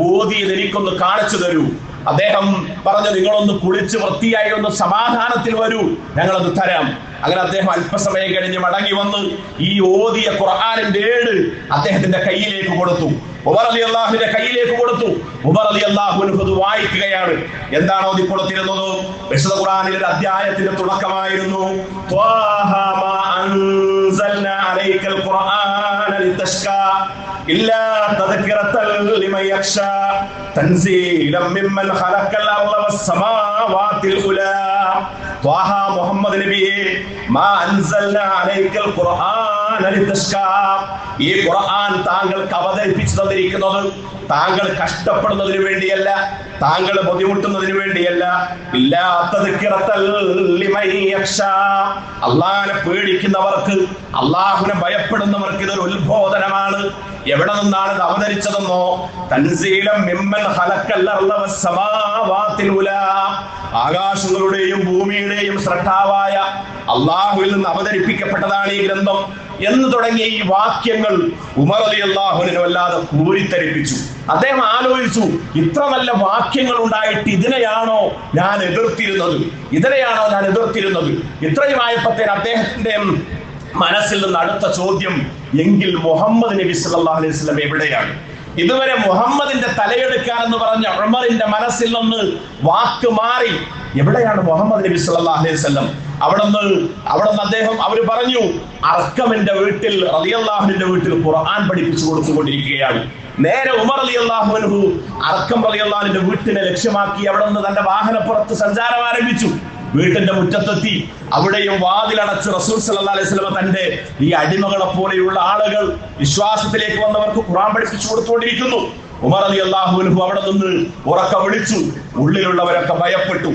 Speaker 1: ഓതിയത്, എനിക്കൊന്ന് കാണിച്ചു തരൂ. അദ്ദേഹം പറഞ്ഞു, നിങ്ങളൊന്ന് കുളിച്ച് വൃത്തിയായി ഒന്ന് സമാധാനത്തിൽ വരൂ, ഞങ്ങളത് തരാം. അങ്ങനെ അദ്ദേഹം അല്പസമയം കഴിഞ്ഞ് മടങ്ങി വന്ന് ഈ ഓതിയ ഖുർആനിന്റെ ഏട് അദ്ദേഹത്തിന്റെ കയ്യിലേക്ക് കൊടുത്തു. ഉമർ റളിയല്ലാഹുവിന്റെ കയ്യിലേക്ക് കൊടുത്തു. ഉമർ റളിയല്ലാഹു അൻഹു വായിക്കുകയാണ്. എന്താണ് ഓതി കൊടുത്തിരുന്നത്? വിശുദ്ധ ഖുർആനിലെ ഒരു അധ്യായത്തിന്റെ തുടക്കമായിരുന്നു, ത്വാഹ മാ അൻസൽനാ അലൈക്കൽ ഖുർആന ലിതശ്കാ ഇല്ലാ തദ്കിറതൻ ലിമൻ യഖ്ശാ തൻസീലം മിമ്മൻ ഖലഖൽ അർള വസ്സമാവാതിൽ ഉലാ. ത്വാഹ മുഹമ്മദ് നബിയെ, മാ അൻസൽനാ അലൈക്കൽ ഖുർആന ലിതശ്കാ, ഈ ഖുർആൻ താങ്കൾക്ക് അവതരിപ്പിച്ചു തന്നിരിക്കുന്നത് താങ്കൾ കഷ്ടപ്പെടുന്നതിന് വേണ്ടിയല്ല, താങ്കൾ ബുദ്ധിമുട്ടുന്നതിന് വേണ്ടിയല്ല. ഇല്ലാ തദ്കിറതൻ ലിമൻ യഖ്ശാ, അല്ലാഹുവിനെ പേടിക്കുന്നവർക്ക്, അല്ലാഹുവിനെ ഭയപ്പെടുന്നവർക്ക് ഇതൊരു ഉത്ബോധനമാണ്. എവിടെ നിന്നാണ് ഇത് അവതരിച്ചതെന്നോ, തൻസീലം മിമ്മൻ ഖലഖൽ അർള വസ്സമാവാതിൽ ഉലാ, ആകാശങ്ങളുടെയും ഭൂമിയുടെയും സൃഷ്ടാവായ അല്ലാഹുവിൽ നിന്ന് അവതരിപ്പിക്കപ്പെട്ടതാണ് ഈ ഗ്രന്ഥം എന്ന് തുടങ്ങിയ ഈ വാക്യങ്ങൾ ഉമർ റളിയല്ലാഹുവിനെ വല്ലാതെ കൂരിത്തരിപ്പിച്ചു. അദ്ദേഹം ആലോചിച്ചു, ഇത്ര നല്ല വാക്യങ്ങൾ ഉണ്ടായിട്ട് ഇതിനെയാണോ ഞാൻ എതിർത്തിരുന്നത്? ഇത്രയുമായപ്പോഴത്തേന് അദ്ദേഹത്തിന്റെ മനസ്സിൽ നിന്ന് അടുത്ത ചോദ്യം, എങ്കിൽ മുഹമ്മദ് നബി സല്ലല്ലാഹു അലൈഹി വസല്ലം എവിടെയാണ്? ഇതുവരെ മുഹമ്മദിന്റെ തലയെടുക്കാൻ എന്ന് പറഞ്ഞ ഉമറിന്റെ മനസ്സിൽ നിന്ന് വാക്ക് മാറി. എവിടെയാണ് മുഹമ്മദ് നബി സല്ലല്ലാഹു അലൈഹി വസല്ലം? അവിടുന്ന് അദ്ദേഹം അവർ പറഞ്ഞു, അർക്കമിന്റെ വീട്ടിൽ റളിയല്ലാഹുവിന്റെ വീട്ടിൽ ഖുർആൻ പഠിപ്പിച്ചു കൊടുത്തുകൊണ്ടിരിക്കുകയാണ്. നേരെ ഉമർ റളിയല്ലാഹു അൻഹു അർക്കം റളിയല്ലാഹുവിന്റെ വീട്ടിനെ ലക്ഷ്യമാക്കി അവിടെ നിന്ന് തന്റെ വാഹനപ്പുറത്ത് സഞ്ചാരം ആരംഭിച്ചു. വീട്ടിന്റെ മുറ്റത്തെത്തി. അവിടെയും വാതിലടച്ച് റസൂൽ സല്ലല്ലാഹു അലൈഹി വസല്ലം തന്റെ ഈ അടിമകളെ പോലെയുള്ള ആളുകൾ, വിശ്വാസത്തിലേക്ക് വന്നവർക്ക് ഖുർആൻ പഠിപ്പിച്ചു കൊടുത്തുകൊണ്ടിരിക്കുന്നു. ഉമർ റളിയല്ലാഹു അൻഹു അവിടെ നിന്ന് ഉറക്കെ വിളിച്ചു. ഉള്ളിലുള്ളവരൊക്കെ ഭയപ്പെട്ടു.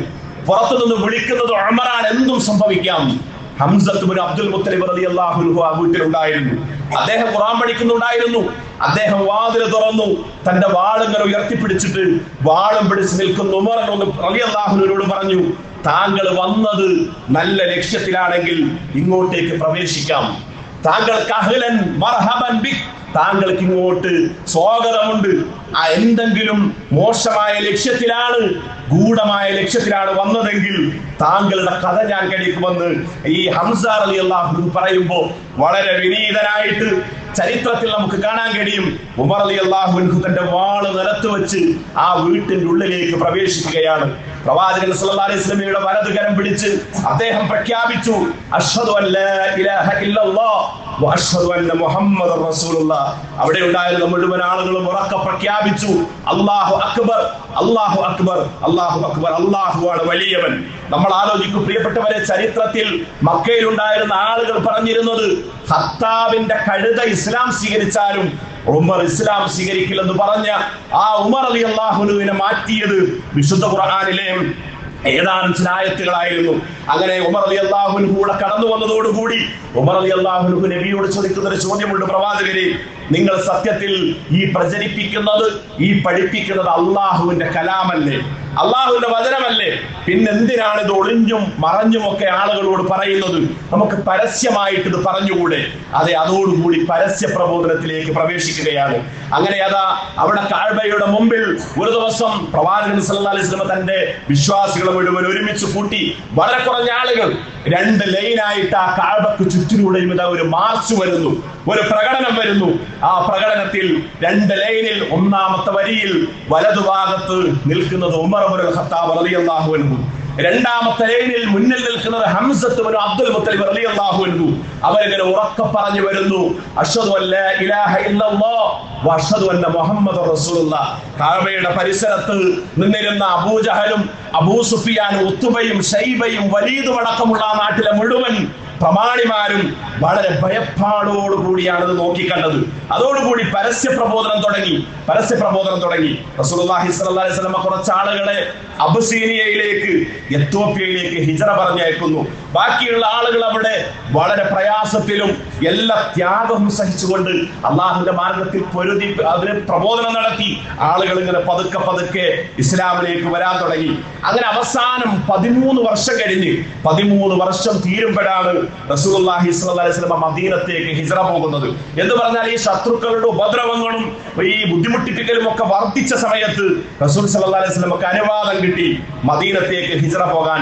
Speaker 1: പുറത്തു നിന്ന് വിളിക്കുന്നത് ഉമറാണ്, എന്തും സംഭവിക്കാം. ഹംസത്ത് ബിൻ അബ്ദുൽ മുത്തലിബ് റളിയല്ലാഹു അൻഹു ആ വീട്ടിലുണ്ടായിരുന്നു. അദ്ദേഹം ഖുർആൻ പഠിക്കുന്നുണ്ടായിരുന്നു. അദ്ദേഹം വാതിൽ തുറന്നു. തന്റെ വാളിങ്ങനെ ഉയർത്തിപ്പിടിച്ചിട്ട് വാളും പിടിച്ച് നിൽക്കുന്ന ഉമർ റളിയല്ലാഹു അൻഹുവിനോട് പറഞ്ഞു, താങ്കൾ വന്നത് നല്ല ലക്ഷ്യത്തിലാണെങ്കിൽ ഇങ്ങോട്ടേക്ക് പ്രവേശിക്കാം. താങ്കൾക്ക് അഹ്ലൻ മർഹബൻ ബിക്, താങ്കൾക്ക് ഇങ്ങോട്ട് സ്വാഗതമുണ്ട്. എന്തെങ്കിലും മോശമായ ലക്ഷ്യത്തിലാണ്, ഗൂഢമായ ലക്ഷ്യത്തിലാണ് വന്നതെങ്കിൽ താങ്കളുടെ കഥ ഞാൻ കേൾക്കുമെന്ന് ഈ ഹംസ റളിയല്ലാഹു അൻഹു പറയുമ്പോൾ വളരെ വിനീതനായിട്ട് ചരിത്രത്തിൽ നമുക്ക് കാണാൻ കഴിയും. ഉമർ റളിയല്ലാഹു അൻഹു തന്റെ വാള് നിലത്ത് വെച്ച് ആ വീട്ടിന്റെ ഉള്ളിലേക്ക് പ്രവേശിക്കുകയാണ്. പ്രവാചകൻ സല്ലല്ലാഹു അലൈഹി വസല്ലമയുടെ വലതുകരം പിടിച്ച് അദ്ദേഹം പ്രഖ്യാപിച്ചു, അഷ്ഹദു അല്ലാ ഇലാഹ ഇല്ലല്ലാഹ് വ അഷ്ഹദു അന്ന മുഹമ്മദർ റസൂലുള്ളാഹ്. അവിടെ ഉണ്ടായിരുന്ന മുഴുവൻ ആളുകളും ഉറക്കെ പ്രഖ്യാപിച്ചു, അല്ലാഹു അക്ബർ, അല്ലാഹു അക്ബർ, അല്ലാഹു അക്ബർ, അല്ലാഹുവാണ് വലിയവൻ. നമ്മൾ ആലോചിക്കും പ്രിയപ്പെട്ടവരെ, ചരിത്രത്തിൽ മക്കയിൽ ഉണ്ടായിരുന്ന ആളുകൾ പറഞ്ഞിരുന്നത്, ഖത്താബിന്റെ കഴുത ഇസ്ലാം സ്വീകരിച്ചാലും ഉമർ ഇസ്ലാം സ്വീകരിക്കില്ലെന്ന് പറഞ്ഞ ആ ഉമർ റളിയല്ലാഹു അൻഹുവിനെ മാറ്റിയത് വിശുദ്ധ ഖുർആനിലെ ഏതാനും ചില ആയത്തുകളായിരുന്നു. അങ്ങനെ ഉമർ റളിയല്ലാഹു അൻഹു കൂടെ കടന്നു വന്നതോടുകൂടി ഉമർ റളിയല്ലാഹു അൻഹു നബിയോട് ചോദിക്കുന്ന ഒരു ചോദ്യമുണ്ട്, പ്രവാചകരെ, നിങ്ങൾ സത്യത്തിൽ ഈ പ്രചരിപ്പിക്കുന്നത്, ഈ പഠിപ്പിക്കുന്നത് അള്ളാഹുവിന്റെ കലാമല്ലേ, അള്ളാഹുവിന്റെ വചനമല്ലേ? പിന്നെന്തിനാണ് ഇത് ഒളിഞ്ഞും മറഞ്ഞും ഒക്കെ ആളുകളോട് പറയുന്നത്? നമുക്ക് പരസ്യമായിട്ട് ഇത് പറഞ്ഞുകൂടെ? അതെ, അതോടുകൂടി പരസ്യ പ്രബോധനത്തിലേക്ക് പ്രവേശിക്കുകയാണ്. അങ്ങനെ അതാ അവിടെ കഅബയുടെ മുമ്പിൽ ഒരു ദിവസം പ്രവാചകൻ സല്ലല്ലാഹു അലൈഹി വസല്ലം തന്റെ വിശ്വാസികളെ മുഴുവൻ ഒരുമിച്ച് കൂട്ടി. വളരെ കുറഞ്ഞ ആളുകൾ 2 ലൈനായിട്ട് ആ കഅബക്ക് ചുറ്റിലൂടെയും ഇതാ ഒരു മാർച്ച് വരുന്നു, ഒരു പ്രകടനം വരുന്നു. ആ പ്രകടനത്തിൽ 2 ലൈനിൽ ഒന്നാമത്തെ വരിയിൽ വലതുഭാഗത്ത് നിൽക്കുന്നത് ഉമർ ഇബ്നുൽ ഖത്താബ് റളിയല്ലാഹു അൻഹു, രണ്ടാമത്തെ ലൈനിൽ മുന്നിൽ നിൽക്കുന്നത് ഹംസത്ത് ബിൻ അബ്ദുൽ മുത്തലിബ് റളിയല്ലാഹു അൻഹു. അവരിങ്ങനെ ഉറക്കെ പറഞ്ഞു വരുന്നു, അഷ്ഹദു അല്ലാ ഇലാഹ ഇല്ലല്ലാഹ് വ അഷ്ഹദു അന്ന മുഹമ്മദർ റസൂലുള്ളാഹ്. കഅബയുടെ പരിസരത്ത് നിന്നിരുന്ന അബൂജഹലും അബൂ സുഫിയാനും ഉത്ബയും ശൈബയും വലീദും അടക്കമുള്ള നാട്ടിലെ മുഴുവൻ പ്രമാണിമാരും വളരെ ഭയപ്പാടോടുകൂടിയാണ് ഇത് നോക്കിക്കണ്ടത്. അതോടുകൂടി പരസ്യ പ്രബോധനം തുടങ്ങി. റസൂലുള്ളാഹി സ്വല്ലല്ലാഹു അലൈഹി വസല്ലം കുറച്ച് ആളുകളെ അബസീനിയയിലേക്ക്, എത്യോപ്യയിലേക്ക് ഹിജ്റ പറഞ്ഞയക്കുന്നു. ബാക്കിയുള്ള ആളുകൾ അവിടെ വളരെ പ്രയാസത്തിലും എല്ലാ ത്യാഗവും സഹിച്ചുകൊണ്ട് അള്ളാഹുവിന്റെ മാർഗത്തിൽ പൊരുതി അതിന് പ്രബോധനം നടത്തി. ആളുകൾ ഇങ്ങനെ പതുക്കെ പതുക്കെ ഇസ്ലാമിലേക്ക് വരാൻ തുടങ്ങി. അങ്ങനെ അവസാനം 13 വർഷം കഴിഞ്ഞ്, 13 വർഷം തീരുമ്പോഴാണ് റസൂലുള്ളാഹി സ്വല്ലല്ലാഹു അലൈഹി വസല്ലം മദീനത്തേക്ക് ഹിജ്റ പോകുന്നത്. എന്ന് പറഞ്ഞാൽ ഈ ശത്രുക്കളുടെ ഉപദ്രവങ്ങളും ഈ ബുദ്ധിമുട്ടിപ്പിക്കലും ഒക്കെ വർദ്ധിച്ച സമയത്ത് റസൂൽ സല്ലല്ലാഹു അലൈഹി വസല്ലമക്ക് അനുവാദം കിട്ടി മദീനത്തേക്ക് ഹിജ്റ പോകാൻ.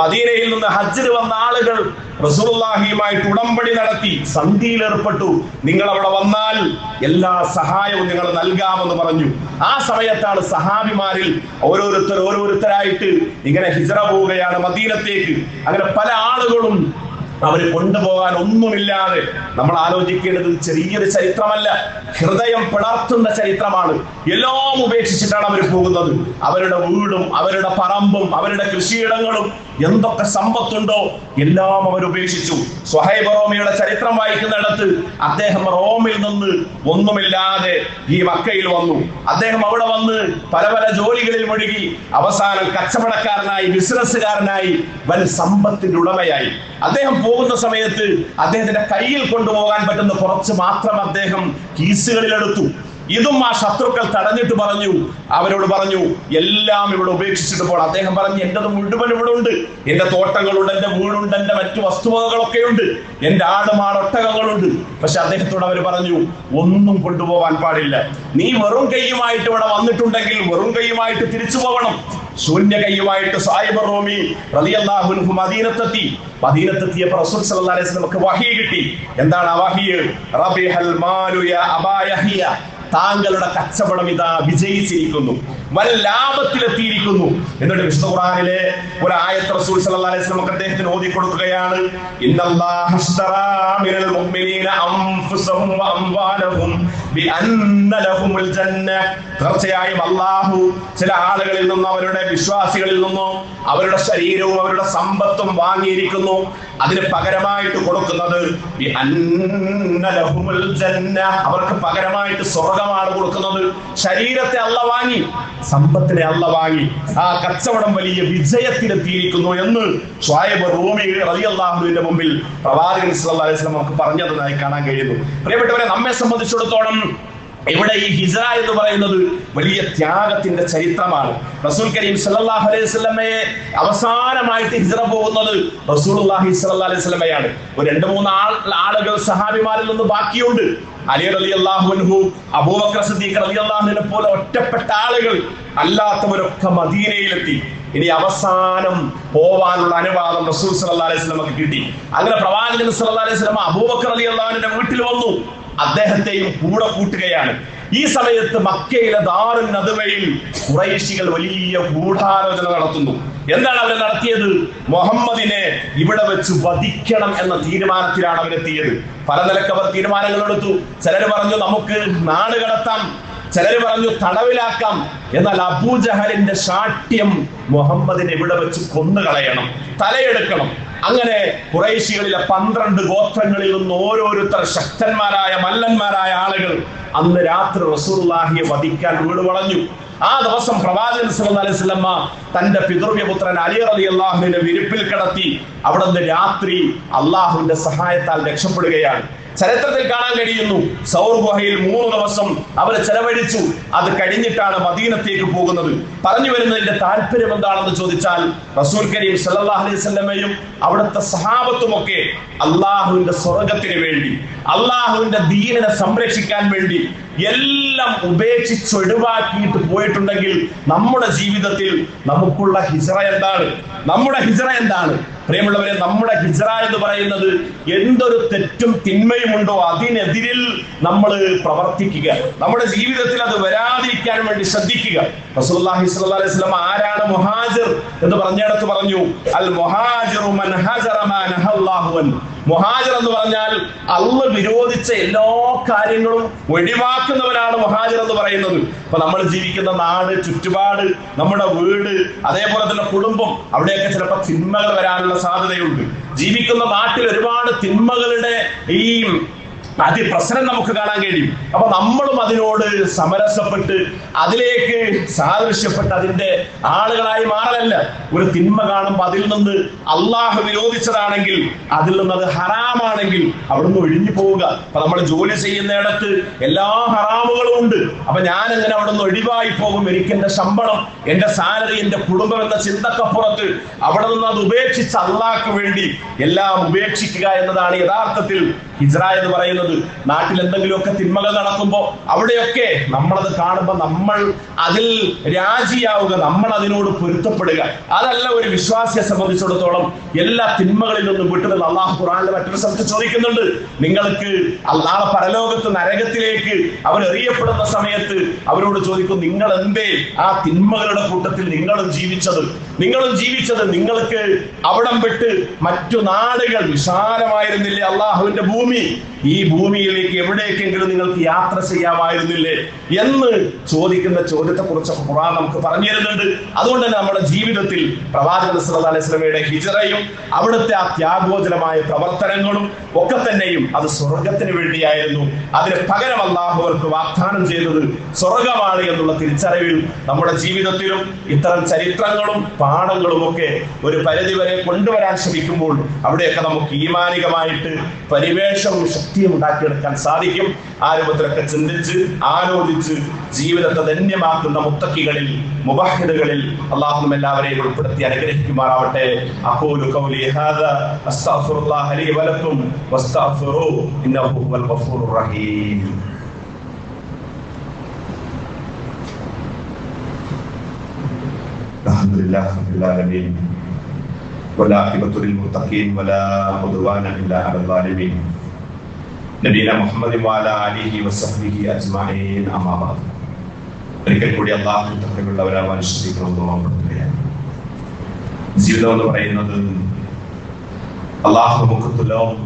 Speaker 1: മദീനയിൽ നിന്ന് ഹജ്ജിന് വന്ന ആളുകൾ റസൂലുള്ളാഹിയുമായിട്ട് ഉടമ്പടി നടത്തി, സന്ധിയിൽ ഏർപ്പെട്ടു. നിങ്ങൾ അവിടെ വന്നാൽ എല്ലാ സഹായവും നിങ്ങൾ നൽകാമെന്ന് പറഞ്ഞു. ആ സമയത്താണ് സഹാബിമാരിൽ ഓരോരുത്തരായിട്ട് ഇങ്ങനെ ഹിജ്റ പോവുകയാണ് മദീനത്തേക്ക്. അങ്ങനെ പല ആളുകളും അവര് കൊണ്ടുപോകാൻ ഒന്നുമില്ലാതെ. നമ്മൾ ആലോചിക്കേണ്ടത് ചെറിയൊരു ചരിത്രമല്ല, ഹൃദയം പിളർത്തുന്ന ചരിത്രമാണ്. എല്ലാം ഉപേക്ഷിച്ചിട്ടാണ് അവർ പോകുന്നത്. അവരുടെ വീടും അവരുടെ പറമ്പും അവരുടെ കൃഷിയിടങ്ങളും എന്തൊക്കെ സമ്പത്തുണ്ടോ എല്ലാം അവർ ഉപേക്ഷിച്ചു. സ്വഹൈബ് റോമിയുടെ ചരിത്രം വായിക്കുന്നിടത്ത് അദ്ദേഹം റോമിൽ നിന്ന് ഒന്നുമില്ലാതെ ഈ മക്കയിൽ വന്നു. അദ്ദേഹം അവിടെ വന്ന് പല പല ജോലികളിൽ മുഴുകി അവസാനം കച്ചവടക്കാരനായി, ബിസിനസ്സുകാരനായി, വൻ സമ്പത്തിന്റെ ഉടമയായി. അദ്ദേഹം പോകുന്ന സമയത്ത് അദ്ദേഹത്തിന്റെ കയ്യിൽ കൊണ്ടുപോകാൻ പറ്റുന്ന കുറച്ച് മാത്രം അദ്ദേഹം കീസുകളിലെടുത്തു. ഇതും ആ ശത്രുക്കൾ തടഞ്ഞിട്ട് പറഞ്ഞു, അവരോട് പറഞ്ഞു, എല്ലാം ഇവിടെ ഉപേക്ഷിച്ചിട്ട് പോകണം. അദ്ദേഹം പറഞ്ഞു, എന്റേത് മുഴുവൻ ഇവിടെ ഉണ്ട്, എന്റെ തോട്ടങ്ങളുണ്ട്, എന്റെ വീടുണ്ട്, എന്റെ മറ്റു വസ്തുവകകളൊക്കെ ഉണ്ട്, എന്റെ ആടുമാടൊട്ടകങ്ങളുണ്ട്. പക്ഷെ അദ്ദേഹത്തോട് അവർ പറഞ്ഞു, ഒന്നും കൊണ്ടുപോകാൻ പാടില്ല. നീ വെറും കൈയുമായിട്ട് ഇവിടെ വന്നിട്ടുണ്ടെങ്കിൽ വെറും കൈയുമായിട്ട് തിരിച്ചു പോകണം. ശൂന്യ കൈയുമായിട്ട് സ്വഹൈബ് റോമി റളിയല്ലാഹു അൻഹു മദീനത്തെത്തിയപ്പോൾ റസൂൽ സല്ലല്ലാഹു അലൈഹി വസല്ലമക്ക് വഹി കിട്ടി. എന്താണ് ആ വഹി? റബിഹൽ മാലു യാ അബാ യഹ്യ, താങ്കളുടെ കച്ചവടം ഇതാ വിജയിച്ചിരിക്കുന്നു. വൻ ലാഭത്തിലെത്തിയിരിക്കുന്നു. എന്നിട്ട് വിശുദ്ധ ഖുർആനിലെ ഒരു ആയത്ത് റസൂൽ സല്ലല്ലാഹു അലൈഹി വസല്ലം അദ്ദേഹത്തിന് ഓതി കൊടുക്കുകയാണ്. ഇന്നല്ലാഹ അശ്തറാ മിനൽ മുഅ്മിനീന അൻഫുസഹും വഅംവാലഹും ബിഅന്ന ലഹുമുൽ ജന്ന. തീർച്ചയായും അല്ലാഹു ചില ആളുകളിൽ നിന്നും, അവരുടെ വിശ്വാസികളിൽ നിന്നും, അവരുടെ ശരീരവും അവരുടെ സമ്പത്തും വാങ്ങിയിരിക്കുന്നു. അതിന് പകരമായിട്ട് കൊടുക്കുന്നത് ബിഅന്ന ലഹുമുൽ ജന്ന, അവർക്ക് പകരമായിട്ട് സ്വർഗ്ഗമാണ് കൊടുക്കുന്നത്. ശരീരത്തെ അല്ല വാങ്ങി, സമ്പത്തിനെ അല്ല വാങ്ങി. ആ കച്ചവടം വലിയ വിജയത്തിലെത്തിയിരിക്കുന്നു എന്ന് ശുഐബ് റൂമി റളിയല്ലാഹു അൻഹുവിന്റെ മുമ്പിൽ പ്രവാചകൻ സല്ലല്ലാഹു അലൈഹി വസല്ലം നമുക്ക് പറഞ്ഞതായി കാണാൻ കഴിയുന്നു. പ്രിയപ്പെട്ടവരെ, നമ്മെ സംബന്ധിച്ചിടത്തോളം ഇവിടെ ഈ ഹിജ്റ എന്ന് പറയുന്നത് വലിയ ത്യാഗത്തിന്റെ ചരിത്രമാണ്. റസൂൽ കരീം സല്ലല്ലാഹു അലൈഹി വസല്ലമയെ അവസാനമായിട്ട് ഹിജ്റ പോകുന്നത് റസൂലുള്ളാഹി സ്വല്ലല്ലാഹു അലൈഹി വസല്ലമയാണ്. ഒരു 2-3 ആളുകൾ സഹാബിമാരിൽ നിന്ന് ബാക്കിയുണ്ട്. അലി റളിയല്ലാഹു അൻഹു, അബൂബക്കർ സിദ്ദീഖ് റളിയല്ലാഹു അൻഹുവിനെ പോലെ ഒറ്റപ്പെട്ട ആളുകൾ അല്ലാത്തവരൊക്കെ മദീനയിലെത്തി. ഇനി അവസാനം പോവാനുള്ള അനുവാദം റസൂൽ സല്ലല്ലാഹു അലൈഹി വസല്ലമക്ക് കിട്ടി. അങ്ങനെ പ്രവാചകൻ സല്ലല്ലാഹു അലൈഹി വസല്ലമ അബൂബക്കർ റളിയല്ലാഹു അൻഹുവിന്റെ വീട്ടിൽ വന്നു. അദ്ദേഹത്തെയും കൂടെ കൂട്ടുകയാണ്. ഈ സമയത്ത് മക്കയിലെ ദാറുൻ നദ്വയിൽ ഖുറൈശികൾ വലിയ ഗൂഢാലോചന നടത്തുന്നു. എന്താണ് അവർ നടത്തിയത്? മുഹമ്മദിനെ ഇവിടെ വെച്ച് വധിക്കണം എന്ന തീരുമാനത്തിലാണ് അവരെത്തിയത്. പല നിലക്ക് അവർ തീരുമാനങ്ങൾ എടുത്തു. ചിലര് പറഞ്ഞു നമുക്ക് നാട് കടത്താം, ചിലര് പറഞ്ഞു തടവിലാക്കാം. എന്നാൽ അബൂജഹലിന്റെ ശാഠ്യം മുഹമ്മദിനെ ഇവിടെ വെച്ച് കൊന്നുകളയണം, തലയെടുക്കണം. അങ്ങനെ ഖുറൈശികളിലെ 12 ഗോത്രങ്ങളിൽ നിന്ന് ഓരോരുത്തർ ശക്തന്മാരായ മല്ലന്മാരായ ആളുകൾ അന്ന് രാത്രി റസൂലുള്ളാഹിയെ വധിക്കാൻ വീട് വളഞ്ഞു. ആ ദിവസം പ്രവാചകൻ സല്ലല്ലാഹു അലൈഹി വസല്ലമ തന്റെ പിതൃവ്യപുത്രൻ അലി റളിയല്ലാഹു അൻഹുവിനെ വിരിപ്പിൽ കിടത്തി അവിടുന്ന് രാത്രി അള്ളാഹുവിന്റെ സഹായത്താൽ രക്ഷപ്പെടുകയാണ്. ചരിത്രത്തിൽ കാണാൻ കഴിയുന്നു, സൗർ ഗുഹയിൽ 3 ദിവസം അവർ ചെലവഴിച്ചു. അത് കഴിഞ്ഞിട്ടാണ് മദീനത്തേക്ക് പോകുന്നത്. പറഞ്ഞു വരുന്നതിന്റെ താല്പര്യം എന്താണെന്ന് ചോദിച്ചാൽ, റസൂൽ കരീം സല്ലല്ലാഹു അലൈഹി വസല്ലമയും അവിടുത്തെ സഹാബത്തുമൊക്കെ അള്ളാഹുവിന്റെ സ്വർഗത്തിന് വേണ്ടി, അള്ളാഹുവിന്റെ ദീനിനെ സംരക്ഷിക്കാൻ വേണ്ടി എല്ലാം ഉപേക്ഷിച്ച് ഒഴിവാക്കിയിട്ട് പോയിട്ടുണ്ടെങ്കിൽ നമ്മുടെ ജീവിതത്തിൽ നമുക്കുള്ള ഹിജ്റ എന്താണ്? നമ്മുടെ ഹിജ്റ എന്താണ്? പ്രിയമുള്ളവരെ, നമ്മുടെ ഹിജ്റ എന്ന് പറയുന്നത് എന്തൊരു തെറ്റും തിന്മയും ഉണ്ടോ അതിനെതിരിൽ നമ്മൾ പ്രവർത്തിക്കുക, നമ്മുടെ ജീവിതത്തിൽ അത് വരാതിരിക്കാൻ വേണ്ടി ശ്രദ്ധിക്കുക. റസൂലുള്ളാഹി സ്വല്ലല്ലാഹു അലൈഹി വസല്ലം ആരാണ് മുഹാജിർ എന്ന് പറഞ്ഞിടത്ത് പറഞ്ഞു, അൽ മുഹാജിറു മൻ ഹജറ മാ നഹല്ലാഹു അൻഹു. മുഹാജിർ എന്ന് പറഞ്ഞാൽ അള്ളാഹ് വിരോധിച്ച എല്ലാ കാര്യങ്ങളും ഒഴിവാക്കുന്നവനാണ് മുഹാജിർ എന്ന് പറയുന്നത്. അപ്പൊ നമ്മൾ ജീവിക്കുന്ന നാട്, ചുറ്റുപാട്, നമ്മുടെ വീട്, അതേപോലെ തന്നെ കുടുംബം, അവിടെയൊക്കെ ചിലപ്പോൾ തിന്മകൾ വരാനുള്ള സാധ്യതയുണ്ട്. ജീവിക്കുന്ന നാട്ടിൽ ഒരുപാട് തിന്മകളുടെ ഈ അതിപ്രസരം നമുക്ക് കാണാൻ കഴിയും. അപ്പൊ നമ്മളും അതിനോട് സമരസപ്പെട്ട് അതിലേക്ക് സാദൃശ്യപ്പെട്ട് അതിന്റെ ആളുകളായി മാറലല്ല. ഒരു തിന്മ കാണുമ്പോൾ അതിൽ നിന്ന് അള്ളാഹു വിരോധിച്ചതാണെങ്കിൽ, അതിൽ നിന്ന് അത് ഹറാമാണെങ്കിൽ അവിടുന്ന് ഒഴിഞ്ഞു പോവുക. അപ്പൊ നമ്മൾ ജോലി ചെയ്യുന്നിടത്ത് എല്ലാ ഹറാമുകളും ഉണ്ട്. അപ്പൊ ഞാൻ എങ്ങനെ അവിടുന്ന് ഒഴിവായി പോകും? എനിക്ക് എന്റെ ശമ്പളം, എന്റെ സാലറി, എന്റെ കുടുംബം എന്ന ചിന്തക്കപ്പുറത്ത് അവിടെ നിന്ന് അത് ഉപേക്ഷിച്ച് അള്ളാഹ്ക്ക് വേണ്ടി എല്ലാം ഉപേക്ഷിക്കുക എന്നതാണ് യഥാർത്ഥത്തിൽ ഹിജ്റ എന്ന് പറയുന്നത്. നാട്ടിൽ എന്തെങ്കിലുമൊക്കെ തിന്മകൾ നടക്കുമ്പോൾ അവിടെയൊക്കെ നമ്മളത് കാണുമ്പോൾ നമ്മൾ അതിൽ രാജിയാവുക, നമ്മൾ അതിനോട് പൊരുത്തപ്പെടുക. അതല്ല ഒരു വിശ്വാസിയെ സംബന്ധിച്ചിടത്തോളം. എല്ലാ തിന്മകളിൽ നിന്നും വിട്ടുന്നത് അള്ളാഹു ഖുർആനിലെ മറ്റൊരു സ്ഥലത്ത് ചോദിക്കുന്നുണ്ട്. നിങ്ങൾക്ക് നാളെ പരലോകത്ത് നരകത്തിലേക്ക് അവരെറിയപ്പെടുന്ന സമയത്ത് അവരോട് ചോദിക്കും, നിങ്ങൾ എന്തേ ആ തിന്മകളുടെ കൂട്ടത്തിൽ നിങ്ങളും ജീവിച്ചത്? നിങ്ങൾക്ക് അവിടം വിട്ട് മറ്റു നാടുകൾ വിശാലമായിരുന്നില്ലേ അള്ളാഹുവിന്റെ ഭൂമി? ഈ ഭൂമിയിലേക്ക് എവിടേക്കെങ്കിലും നിങ്ങൾക്ക് യാത്ര ചെയ്യാമായിരുന്നില്ലേ എന്ന് ചോദിക്കുന്ന ചോദ്യത്തെ കുറിച്ച് ഖുർആൻ നമുക്ക് പറഞ്ഞു തരുന്നുണ്ട്. അതുകൊണ്ട് തന്നെ നമ്മുടെ ജീവിതത്തിൽ പ്രവാചകൻ സല്ലല്ലാഹു അലൈഹി വസല്ലമയുടെ ഹിജ്റയും അവിടുത്തെ ആ ത്യാഗോജനമായ പ്രവർത്തനങ്ങളും ഒക്കെ തന്നെയും അത് സ്വർഗത്തിന് വേണ്ടിയായിരുന്നു. അതിന് പകരം അല്ലാഹു അവർക്ക് വാഗ്ദാനം ചെയ്തത് സ്വർഗമാണ് എന്നുള്ള തിരിച്ചറിവിൽ നമ്മുടെ ജീവിതത്തിലും ഇത്തരം ചരിത്രങ്ങളും പാഠങ്ങളും ഒക്കെ ഒരു പരിധിവരെ കൊണ്ടുവരാൻ ശ്രമിക്കുമ്പോൾ അവിടെയൊക്കെ നമുക്ക് ഈമാനികമായിട്ട് പരിവേഷവും ശക്തിയും ഉണ്ടാക്കിയെടുക്കാൻ സാധിക്കും. ആ രൂപത്തിലൊക്കെ ചിന്തിച്ച് ആലോചിച്ച് ജീവിതത്തെ ധന്യമാക്കുന്ന മുത്തഖികളിൽ, മുബഹിദുകളിൽ അല്ലാഹു എല്ലാവരെയും ഉൾപ്പെടുത്തി അനുഗ്രഹിക്കുമാറാവട്ടെ. അഖൂലു ഖൗലി ഹാദാ അസ്തഗ്ഫിറുല്ലാഹ ലി വലക്കും വസ്തഗ്ഫിറൂ ഇന്നഹു ഹുവൽ ഗഫൂറുർ റഹീം. അൽഹംദുലില്ലാഹി റബ്ബിൽ ആലമീൻ വലാഖിബത്തു ലിൽ മുത്തഖീൻ വലാ ഉദ്വാന ഇല്ലാ അലൽ ളാലിമീൻ. നബിയനാ മുഹമ്മദ് വഅലാ ആലിഹി വസഹ്ബിഹി അജ്മഈൻ. അമ്മാ ബഅദ്. ഒരിക്കൽ കൂടി അള്ളാഹു തഖ്വയുള്ളവരാവാൻ ശ്രദ്ധിക്കണമെന്ന് ഓർമ്മപ്പെടുത്തുകയാണ്. ജീവിതം എന്ന് പറയുന്നത് അള്ളാഹു നമുക്ക് തുലവും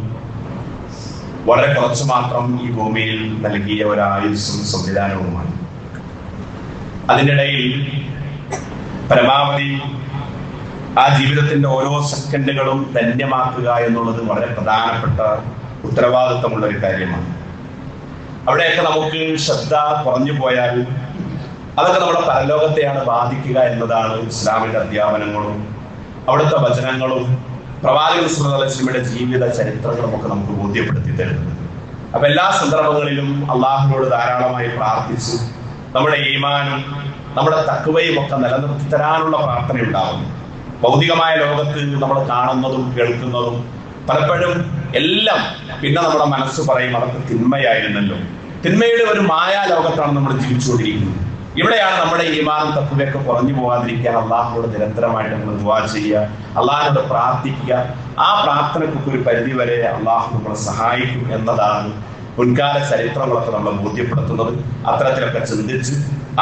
Speaker 1: വളരെ കുറച്ച് മാത്രം ഈ ഭൂമിയിൽ നൽകിയ ഒരു ആയുസ്സും സംവിധാനവുമാണ്. അതിനിടയിൽ പരമാവധി ആ ജീവിതത്തിന്റെ ഓരോ സെക്കൻഡുകളും ധന്യമാക്കുക എന്നുള്ളത് വളരെ പ്രധാനപ്പെട്ട ഉത്തരവാദിത്തമുള്ള ഒരു കാര്യമാണ്. അവിടെയൊക്കെ നമുക്ക് ശ്രദ്ധ കുറഞ്ഞു പോയാൽ അതൊക്കെ നമ്മുടെ പരലോകത്തെയാണ് ബാധിക്കുക എന്നതാണ് ഇസ്ലാമിന്റെ അധ്യാപനങ്ങളും അവിടുത്തെ വചനങ്ങളും പ്രവാചകൻ സല്ലല്ലാഹു അലൈഹി വസല്ലമയുടെ ജീവിത ചരിത്രങ്ങളും ഒക്കെ നമുക്ക് ബോധ്യപ്പെടുത്തി തരുന്നത്. അപ്പൊ എല്ലാ സന്ദർഭങ്ങളിലും അള്ളാഹുവിനോട് ധാരാളമായി പ്രാർത്ഥിച്ച് നമ്മുടെ ഈമാനും നമ്മുടെ തഖ്വയും ഒക്കെ നിലനിർത്തി തരാനുള്ള പ്രാർത്ഥന ഉണ്ടാകുന്നു. ഭൗതികമായ ലോകത്ത് നമ്മൾ കാണുന്നതും കേൾക്കുന്നതും പലപ്പോഴും എല്ലാം പിന്നെ നമ്മുടെ മനസ്സ് പറയും അതൊക്കെ തിന്മയായിരുന്നല്ലോ. തിന്മയുടെ ഒരു മായാ ലോകത്താണ് നമ്മൾ ജീവിച്ചുകൊണ്ടിരിക്കുന്നത്. ഇവിടെയാണ് നമ്മുടെ ഈമാനും തഖ്വയൊക്കെ കുറഞ്ഞു പോകാതിരിക്കാൻ അള്ളാഹുവോട് നിരന്തരമായിട്ട് നമ്മൾ ദുആ ചെയ്യുക, അള്ളാഹുവോട് പ്രാർത്ഥിക്കുക. ആ പ്രാർത്ഥനയ്ക്കൊക്കെ ഒരു പരിധി വരെ അള്ളാഹു നമ്മളെ സഹായിക്കും എന്നതാണ് മുൻകാല ചരിത്രങ്ങളൊക്കെ നമ്മളെ ബോധ്യപ്പെടുത്തുന്നത്. അത്തരത്തിലൊക്കെ ചിന്തിച്ച്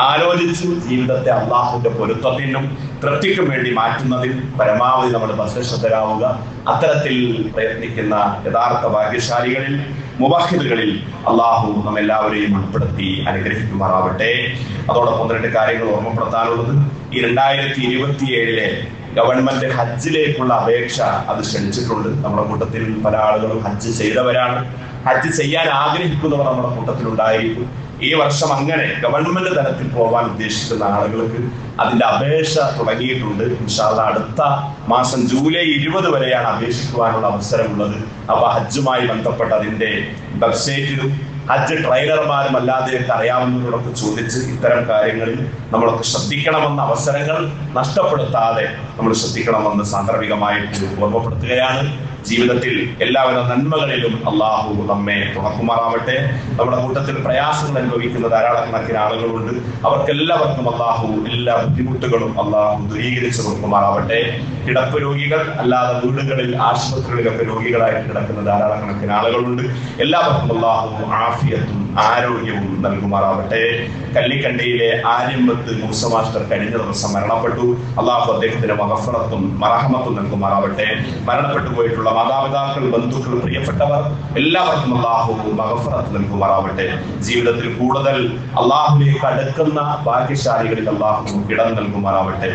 Speaker 1: ആലോചിച്ച് ജീവിതത്തെ അള്ളാഹുവിന്റെ പൊരുത്തത്തിനും തൃപ്തിക്കും വേണ്ടി മാറ്റുന്നതിൽ പരമാവധി നമ്മൾ ബദ്ധശ്രദ്ധരാവുക. അത്തരത്തിൽ പ്രയത്നിക്കുന്ന യഥാർത്ഥ ഭാഗ്യശാലികളിൽ മുവഹിദുകളിൽ അള്ളാഹു നമ്മെല്ലാവരെയും ഉൾപ്പെടുത്തി അനുഗ്രഹിക്കുമാറാവട്ടെ. അതോടൊപ്പം രണ്ട് കാര്യങ്ങൾ ഓർമ്മപ്പെടുത്താനുള്ളത്, ഈ 2027 ഗവൺമെന്റ് ഹജ്ജിലേക്കുള്ള അപേക്ഷ അത് ക്ഷണിച്ചിട്ടുണ്ട്. നമ്മുടെ കൂട്ടത്തിൽ പല ആളുകളും ഹജ്ജ് ചെയ്തവരാണ്. ഹജ്ജ് ചെയ്യാൻ ആഗ്രഹിക്കുന്നവർ നമ്മുടെ കൂട്ടത്തിലുണ്ടായിരിക്കും. ഈ വർഷം അങ്ങനെ ഗവൺമെന്റ് തലത്തിൽ പോകാൻ ഉദ്ദേശിക്കുന്ന ആളുകൾക്ക് അതിന്റെ അപേക്ഷ തുടങ്ങിയിട്ടുണ്ട്. ഇൻഷാ അല്ലാഹ് അടുത്ത മാസം ജൂലൈ 20 വരെയാണ് അപേക്ഷിക്കുവാനുള്ള അവസരമുള്ളത്. അപ്പൊ ഹജ്ജുമായി ബന്ധപ്പെട്ട അതിന്റെ വെബ്സൈറ്റിലും ഹജ്ജ് ട്രെയിനർമാരും അല്ലാതെയൊക്കെ അറിയാവുന്നവരോടൊക്കെ ചോദിച്ച് ഇത്തരം കാര്യങ്ങളിൽ നമ്മളൊക്കെ ശ്രദ്ധിക്കണമെന്ന അവസരങ്ങൾ നഷ്ടപ്പെടുത്താതെ നമ്മൾ ശ്രദ്ധിക്കണമെന്ന് സാന്ദർഭികമായിട്ട് ഓർമ്മപ്പെടുത്തുകയാണ്. ജീവിതത്തിൽ എല്ലാവിധ നന്മകളിലും അള്ളാഹു നമ്മെ തുണക്കുമാറാവട്ടെ. നമ്മുടെ കൂട്ടത്തിൽ പ്രയാസങ്ങൾ അനുഭവിക്കുന്ന ധാരാളക്കണക്കിന് ആളുകളുണ്ട്. അവർക്കെല്ലാവർക്കും അള്ളാഹു എല്ലാ ബുദ്ധിമുട്ടുകളും അള്ളാഹു ദൂരീകരിച്ചു കൊടുക്കുമാറാവട്ടെ. കിടപ്പ് രോഗികൾ അല്ലാതെ വീടുകളിൽ ആശുപത്രികളിലൊക്കെ രോഗികളായിട്ട് കിടക്കുന്ന ധാരാളക്കണക്കിന് ആളുകളുണ്ട്. എല്ലാവർക്കും അള്ളാഹു ആഫിയത്തും ആരോഗ്യവും നൽകുമാറാവട്ടെ. കല്ലിക്കണ്ടിയിലെ ആര്യമ്പത്ത് മൂസ മാസ്റ്റർ കഴിഞ്ഞ ദിവസം മരണപ്പെട്ടു. അള്ളാഹു അദ്ദേഹത്തിന് മഗ്ഫിറത്തും മർഹമത്തും നൽകുമാറാവട്ടെ. മരണപ്പെട്ടു പോയിട്ടുള്ള മാതാപിതാക്കൾ, ബന്ധുക്കൾ, പ്രിയപ്പെട്ടവർ എല്ലാവർക്കും അള്ളാഹു മഗ്ഫിറത്ത് നൽകുമാറാവട്ടെ. ജീവിതത്തിൽ കൂടുതൽ അള്ളാഹുവിലേക്ക് അടുക്കുന്ന ഭാഗ്യശാലികളിൽ അള്ളാഹു ഇടം നൽകുമാറാവട്ടെ.